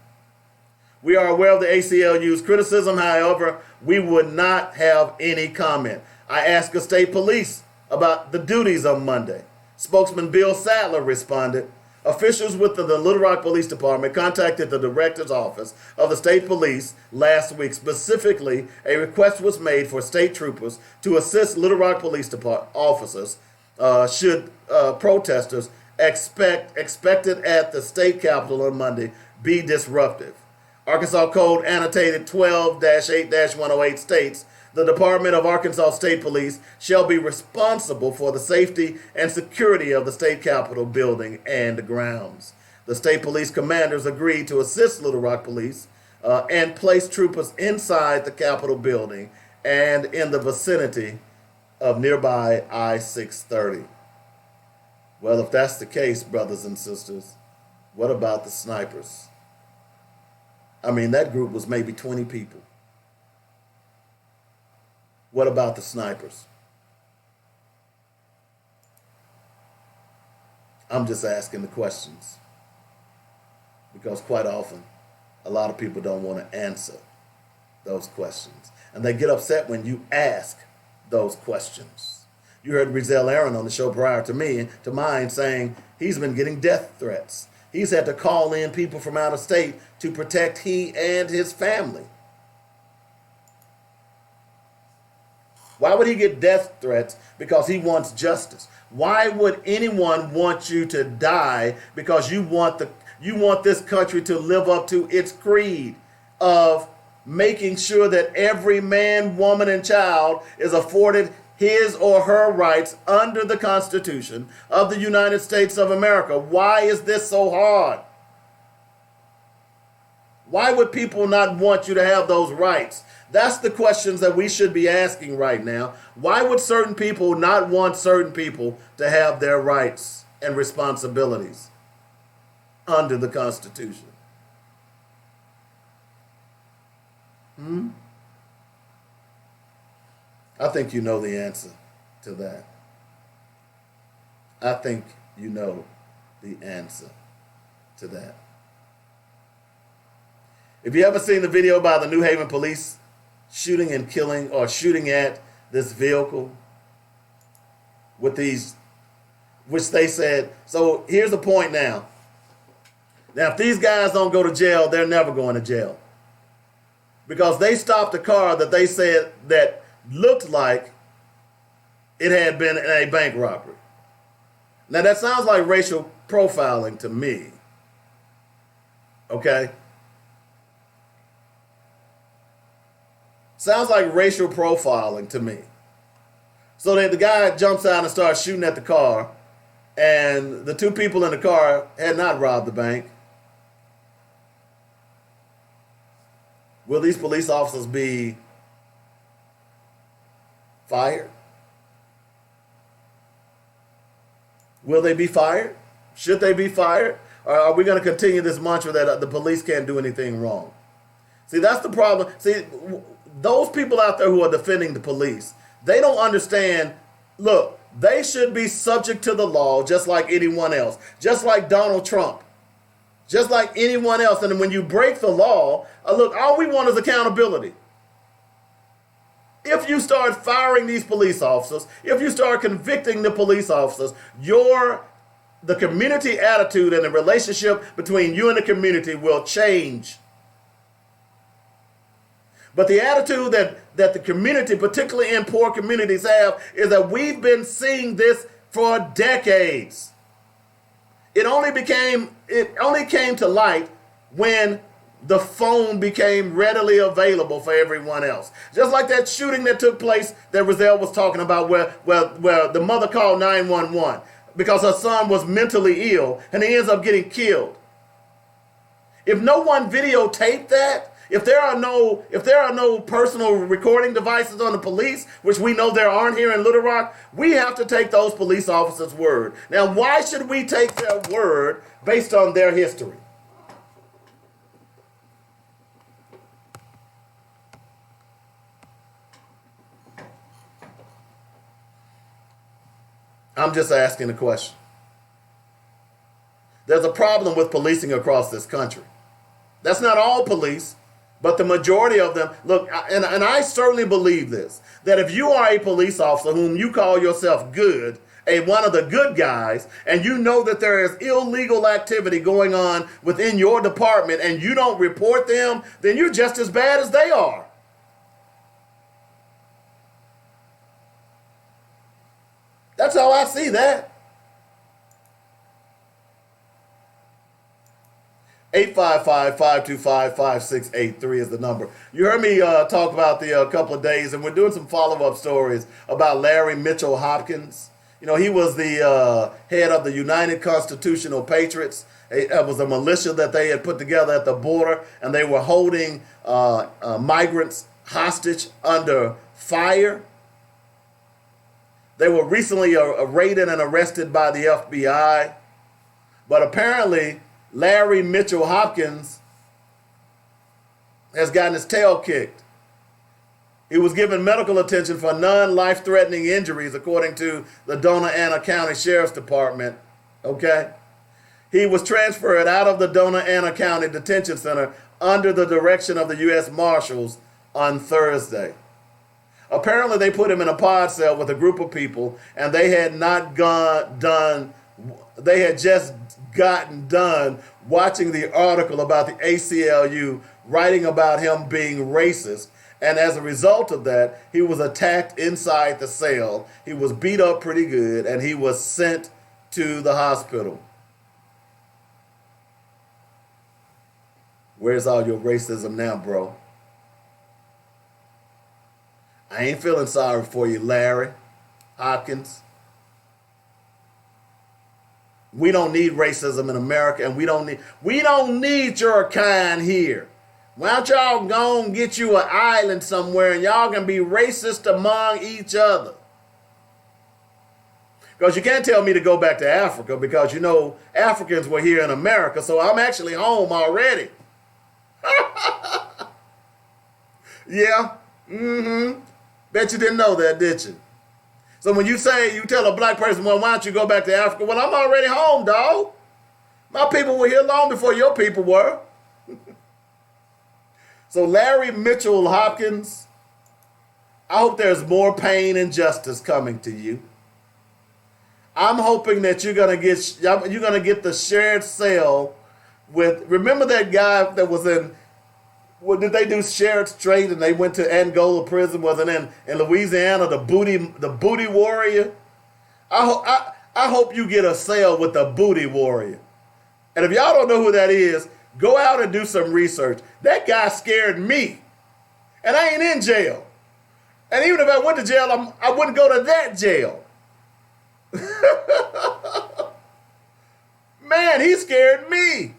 [SPEAKER 2] We are aware of the ACLU's criticism, however, we would not have any comment. I asked the state police about the duties on Monday. Spokesman Bill Sadler responded, officials with the Little Rock Police Department contacted the director's office of the state police last week. Specifically, a request was made for state troopers to assist Little Rock Police Department officers should protesters expected at the state capitol on Monday be disruptive. Arkansas Code annotated 12-8-108 states, the Department of Arkansas State Police shall be responsible for the safety and security of the state capitol building and grounds. The state police commanders agreed to assist Little Rock Police and place troopers inside the capitol building and in the vicinity of nearby I-630. Well, if that's the case, brothers and sisters, what about the snipers? I mean, that group was maybe 20 people. What about the snipers? I'm just asking the questions because quite often a lot of people don't want to answer those questions. And they get upset when you ask those questions. You heard Rizal Aaron on the show prior to mine saying he's been getting death threats. He's had to call in people from out of state to protect he and his family. Why would he get death threats? Because he wants justice. Why would anyone want you to die because you want this country to live up to its creed of making sure that every man, woman, and child is afforded his or her rights under the Constitution of the United States of America? Why is this so hard? Why would people not want you to have those rights? That's the questions that we should be asking right now. Why would certain people not want certain people to have their rights and responsibilities under the Constitution? I think you know the answer to that. I think you know the answer to that. If you haven't seen the video by the New Haven police shooting and killing or shooting at this vehicle with these, which they said, so here's the point now. Now, if these guys don't go to jail, they're never going to jail. Because they stopped a car that they said that looked like it had been in a bank robbery. Now, that sounds like racial profiling to me. Okay? Sounds like racial profiling to me. So that the guy jumps out and starts shooting at the car, and the two people in the car had not robbed the bank. Will these police officers be fired? Will they be fired? Should they be fired? Or are we going to continue this mantra that the police can't do anything wrong? See, that's the problem. See, those people out there who are defending the police, they don't understand, look, they should be subject to the law just like anyone else. Just like Donald Trump just like anyone else. And when you break the law, look, all we want is accountability. If you start firing these police officers, if you start convicting the police officers, the community attitude and the relationship between you and the community will change. But the attitude that the community, particularly in poor communities, have is that we've been seeing this for decades. It only came to light when the phone became readily available for everyone else. Just like that shooting that took place that Rozelle was talking about where the mother called 911 because her son was mentally ill and he ends up getting killed. If no one videotaped that, if there are no personal recording devices on the police, which we know there aren't here in Little Rock, we have to take those police officers' word. Now, why should we take their word based on their history? I'm just asking a question. There's a problem with policing across this country. That's not all police, but the majority of them. Look, and I certainly believe this, that if you are a police officer whom you call yourself good, one of the good guys, and you know that there is illegal activity going on within your department and you don't report them, then you're just as bad as they are. That's how I see that. 855-525-5683 is the number. You heard me talk about the couple of days, and we're doing some follow-up stories about Larry Mitchell Hopkins. You know, he was the head of the United Constitutional Patriots. It was a militia that they had put together at the border, and they were holding migrants hostage under fire. They were recently raided and arrested by the FBI. But apparently, Larry Mitchell Hopkins has gotten his tail kicked. He was given medical attention for non-life-threatening injuries, according to the Dona Ana County Sheriff's Department. Okay? He was transferred out of the Dona Ana County Detention Center under the direction of the U.S. Marshals on Thursday. Apparently, they put him in a pod cell with a group of people, and they had just gotten done watching the article about the ACLU writing about him being racist. And as a result of that, he was attacked inside the cell. He was beat up pretty good, and he was sent to the hospital. Where's all your racism now, bro? I ain't feeling sorry for you, Larry Hopkins. We don't need racism in America, and we don't need your kind here. Why don't y'all go and get you an island somewhere and y'all can be racist among each other? Because you can't tell me to go back to Africa because, you know, Africans were here in America, so I'm actually home already. Yeah. Mm-hmm. Bet you didn't know that, did you? So when you tell a black person, well, why don't you go back to Africa? Well, I'm already home, dog. My people were here long before your people were. So Larry Mitchell Hopkins, I hope there's more pain and justice coming to you. I'm hoping that you're gonna get the shared cell with. Remember that guy that was in. What did they do? Shared straight, and they went to Angola prison. Wasn't in Louisiana the booty warrior. I hope you get a cell with the booty warrior. And if y'all don't know who that is, go out and do some research. That guy scared me, and I ain't in jail. And even if I went to jail, I wouldn't go to that jail. Man, he scared me.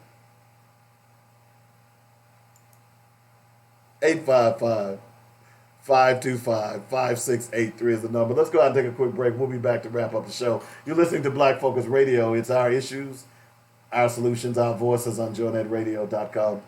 [SPEAKER 2] 855-525-5683 is the number. Let's go out and take a quick break. We'll be back to wrap up the show. You're listening to Black Focus Radio. It's our issues, our solutions, our voices on JoyNetRadio.com.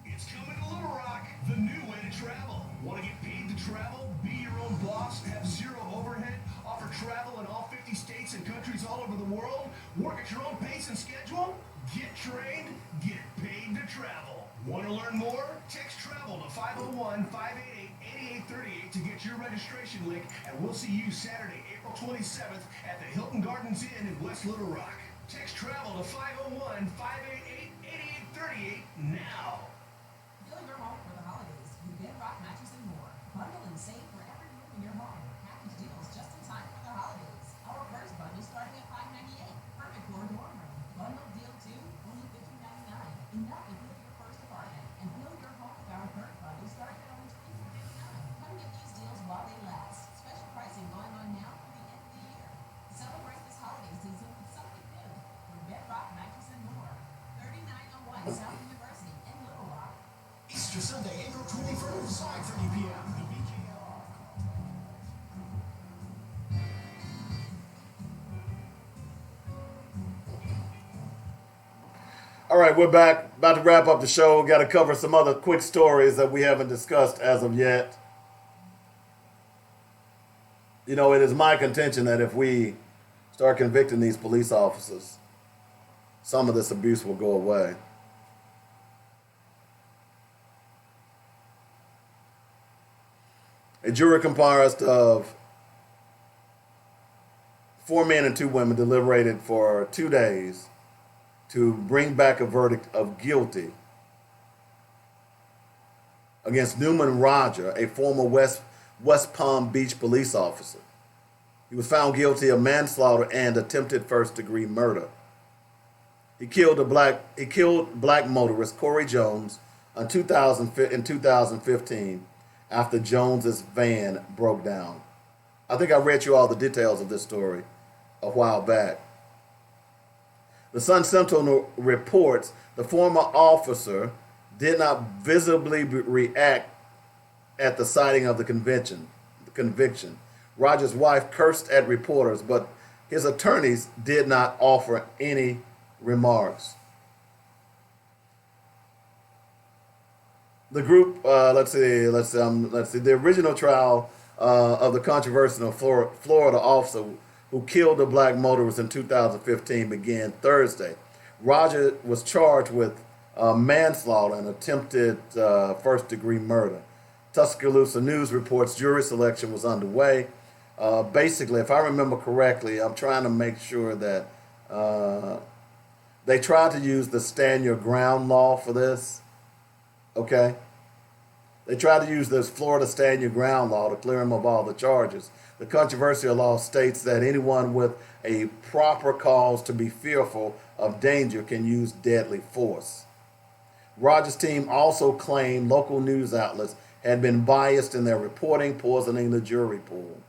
[SPEAKER 4] It's coming to Little Rock, the new way to travel. Want to get paid to travel? Be your own boss, have zero overhead, offer travel in all 50 states in countries all over the world? Work at your own pace and schedule? Get trained, get paid to travel. Want to learn more? Text travel to 501-588-8838 to get your registration link, and we'll see you Saturday, April 27th at the Hilton Gardens Inn in West Little Rock. Text travel to 501-588-8838 now.
[SPEAKER 6] Fill your home for the holidays with Bedrock Mattress and More. Bundle and save for every room in your home. Package deals just in time for the holidays. Our first bundle starting at $598. Perfect for a dorm room. Bundle deal 2, only $15.99. Enough to build your first apartment. And build your home with our current bundle starting at only $24.99. Come get these deals while they last. Special pricing going on now through the end of the year. Celebrate this holiday season with something new. From Bedrock Mattress and More. 3901 South University in Little Rock.
[SPEAKER 4] Easter Sunday, April 21st, 5:30 p.m. The BKR.
[SPEAKER 2] All right, we're back. About to wrap up the show. Got to cover some other quick stories that we haven't discussed as of yet. You know, it is my contention that if we start convicting these police officers, some of this abuse will go away. A jury comprised of 4 men and 2 women deliberated for 2 days to bring back a verdict of guilty against Newman Roger, a former West Palm Beach police officer. He was found guilty of manslaughter and attempted first-degree murder. He killed black motorist Corey Jones in 2015 after Jones's van broke down. I think I read you all the details of this story a while back. The Sun Sentinel reports the former officer did not visibly react at the sighting of the conviction. Roger's wife cursed at reporters, but his attorneys did not offer any remarks. The group, let's see. The original trial of the controversial Florida officer who killed a black motorist in 2015 began Thursday. Roger was charged with manslaughter and attempted first-degree murder. Tuscaloosa News reports jury selection was underway. Basically, if I remember correctly, I'm trying to make sure that they tried to use the stand your ground law for this. Okay? They tried to use this Florida stand your ground law to clear him of all the charges. The controversial law states that anyone with a proper cause to be fearful of danger can use deadly force. Roger's team also claimed local news outlets had been biased in their reporting, poisoning the jury pool.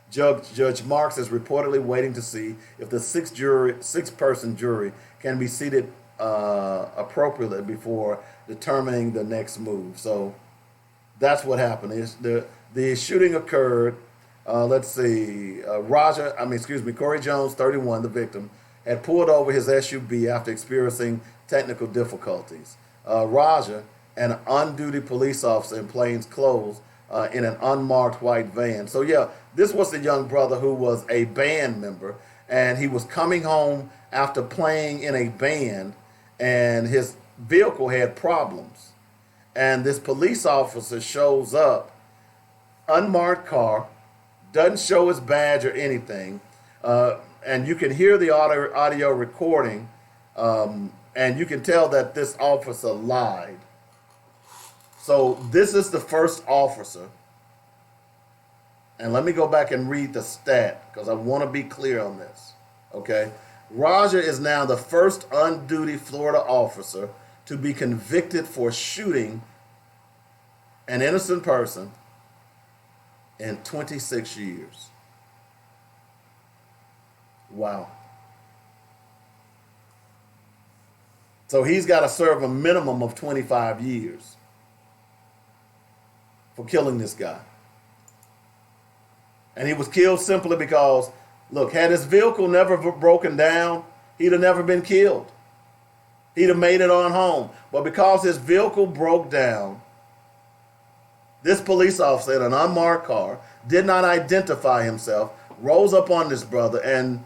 [SPEAKER 2] Judge Marks is reportedly waiting to see if the six-person jury can be seated appropriately before determining the next move. So that's what happened. The shooting occurred. Corey Jones, 31, the victim, had pulled over his SUV after experiencing technical difficulties. Roger, an on-duty police officer in plain clothes, in an unmarked white van. So yeah, this was the young brother who was a band member, and he was coming home after playing in a band, and his vehicle had problems. And this police officer shows up, unmarked car, doesn't show his badge or anything, and you can hear the audio recording, and you can tell that this officer lied. So this is the first officer, and let me go back and read the stat because I want to be clear on this, okay? Roger is now the first on-duty Florida officer to be convicted for shooting an innocent person in 26 years. Wow. So he's got to serve a minimum of 25 years for killing this guy. And he was killed simply because, look, had his vehicle never broken down, he'd have never been killed. He'd have made it on home. But because his vehicle broke down, this police officer in an unmarked car did not identify himself, rolls up on this brother and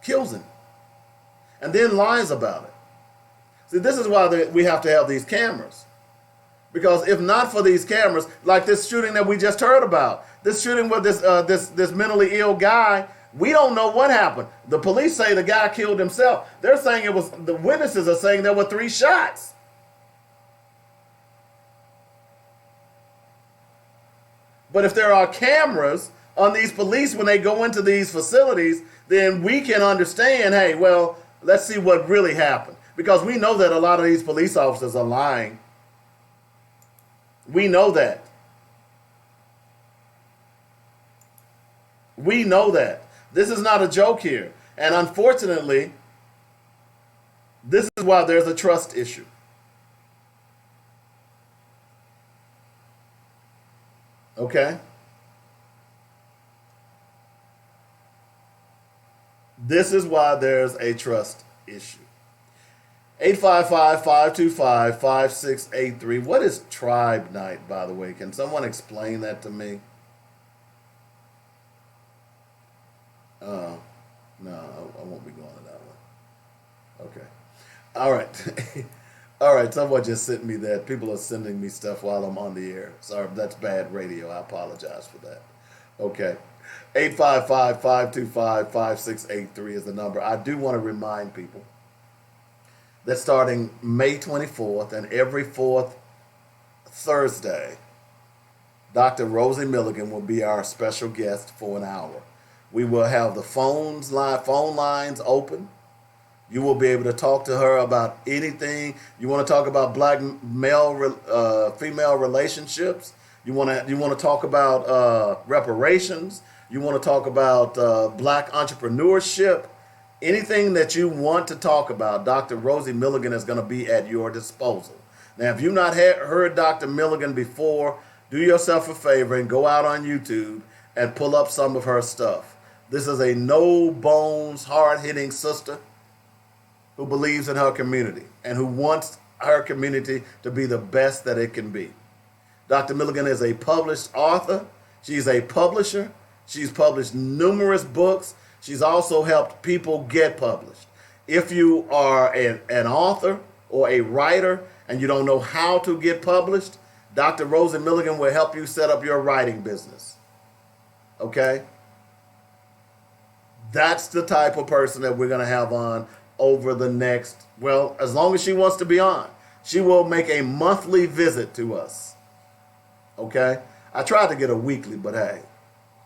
[SPEAKER 2] kills him, and then lies about it. See, this is why we have to have these cameras. Because if not for these cameras, like this shooting that we just heard about, this shooting with this mentally ill guy, we don't know what happened. The police say the guy killed himself. They're saying the witnesses are saying there were 3 shots. But if there are cameras on these police when they go into these facilities, then we can understand, hey, well, let's see what really happened. Because we know that a lot of these police officers are lying. We know that. We know that. This is not a joke here. And unfortunately, this is why there's a trust issue. Okay? This is why there's a trust issue. 855-525-5683. What is Tribe Night, by the way? Can someone explain that to me? No, I won't be going to that one. Okay. All right. All right, someone just sent me that. People are sending me stuff while I'm on the air. Sorry, that's bad radio. I apologize for that. Okay. 855-525-5683 is the number. I do want to remind people that starting May 24th and every 4th Thursday, Dr. Rosie Milligan will be our special guest for an hour. We will have the phone lines open. You will be able to talk to her about anything. You want to talk about black female relationships. You want to talk about reparations. You want to talk about black entrepreneurship. Anything that you want to talk about, Dr. Rosie Milligan is going to be at your disposal. Now, if you've not heard Dr. Milligan before, do yourself a favor and go out on YouTube and pull up some of her stuff. This is a no-bones, hard-hitting sister who believes in her community and who wants her community to be the best that it can be. Dr. Milligan is a published author. She's a publisher. She's published numerous books. She's also helped people get published. If you are an author or a writer and you don't know how to get published, Dr. Rosie Milligan will help you set up your writing business. Okay? That's the type of person that we're going to have on over the next, well, as long as she wants to be on. She will make a monthly visit to us. Okay? I tried to get a weekly, but hey,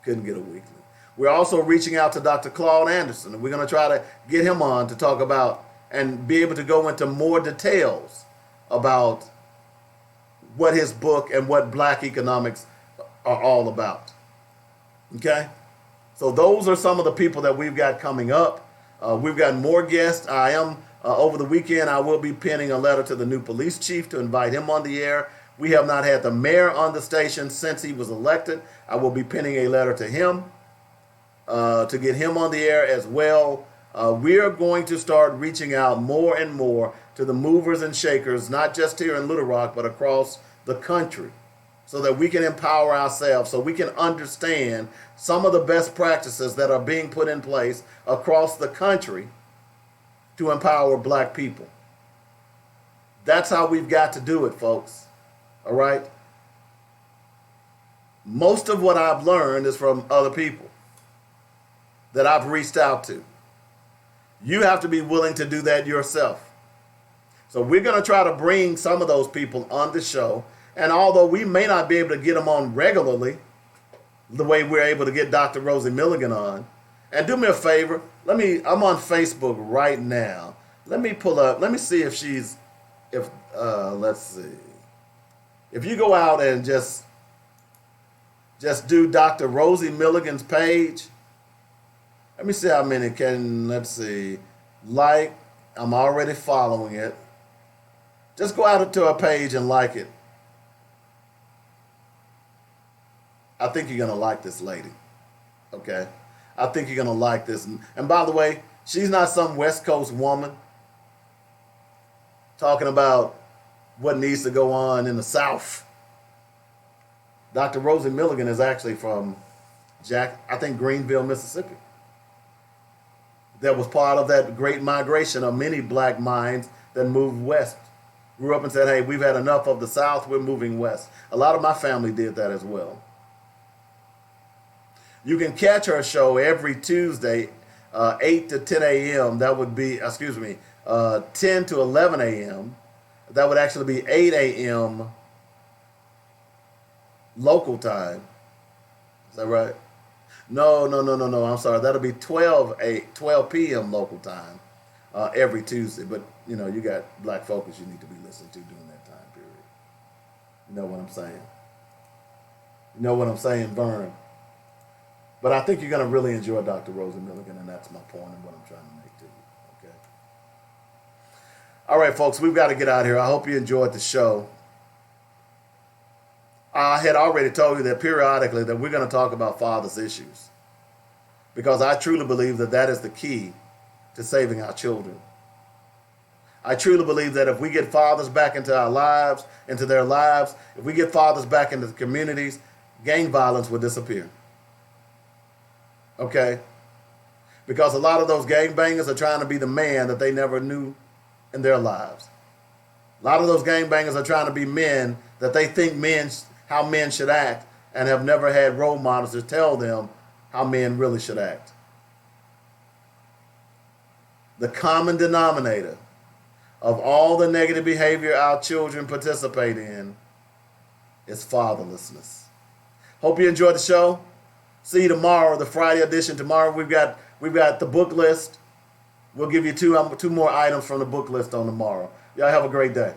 [SPEAKER 2] couldn't get a weekly. We're also reaching out to Dr. Claude Anderson, and we're going to try to get him on to talk about and be able to go into more details about what his book and what black economics are all about. Okay? So those are some of the people that we've got coming up. We've got more guests. I am, over the weekend, I will be penning a letter to the new police chief to invite him on the air. We have not had the mayor on the station since he was elected. I will be penning a letter to him to get him on the air as well. We are going to start reaching out more and more to the movers and shakers, not just here in Little Rock, but across the country, so that we can empower ourselves, so we can understand some of the best practices that are being put in place across the country to empower black people. That's how we've got to do it, folks. All right? Most of what I've learned is from other people that I've reached out to. You have to be willing to do that yourself. So we're going to try to bring some of those people on the show. And although we may not be able to get them on regularly, the way we're able to get Dr. Rosie Milligan on, and do me a favor, I'm on Facebook right now. Let me see if let's see. If you go out and just do Dr. Rosie Milligan's page, let me see how many let's see, I'm already following it. Just go out to her page and like it. I think you're going to like this lady. Okay? I think you're going to like this. And by the way, she's not some West Coast woman talking about what needs to go on in the South. Dr. Rosie Milligan is actually from I think Greenville, Mississippi. That was part of that great migration of many black minds that moved west. Grew up and said, hey, we've had enough of the South, we're moving west. A lot of my family did that as well. You can catch her show every Tuesday, 8 to 10 a.m. That would be, 10 to 11 a.m. That would actually be 8 a.m. local time. Is that right? No. I'm sorry. That'll be 12 p.m. local time every Tuesday. But, you got Black Focus you need to be listening to during that time period. You know what I'm saying? You know what I'm saying, Vern? But I think you're going to really enjoy Dr. Rosa Milligan, and that's my point and what I'm trying to make to you. Okay? All right, folks, we've got to get out of here. I hope you enjoyed the show. I had already told you that periodically that we're going to talk about fathers' issues, because I truly believe that that is the key to saving our children. I truly believe that if we get fathers back into our lives, into their lives, if we get fathers back into the communities, gang violence will disappear. Okay? Because a lot of those gangbangers are trying to be the man that they never knew in their lives. A lot of those gangbangers are trying to be men that they think how men should act, and have never had role models to tell them how men really should act. The common denominator of all the negative behavior our children participate in is fatherlessness. Hope you enjoyed the show. See you tomorrow, the Friday edition. Tomorrow we've got the book list. We'll give you two more items from the book list on tomorrow. Y'all have a great day.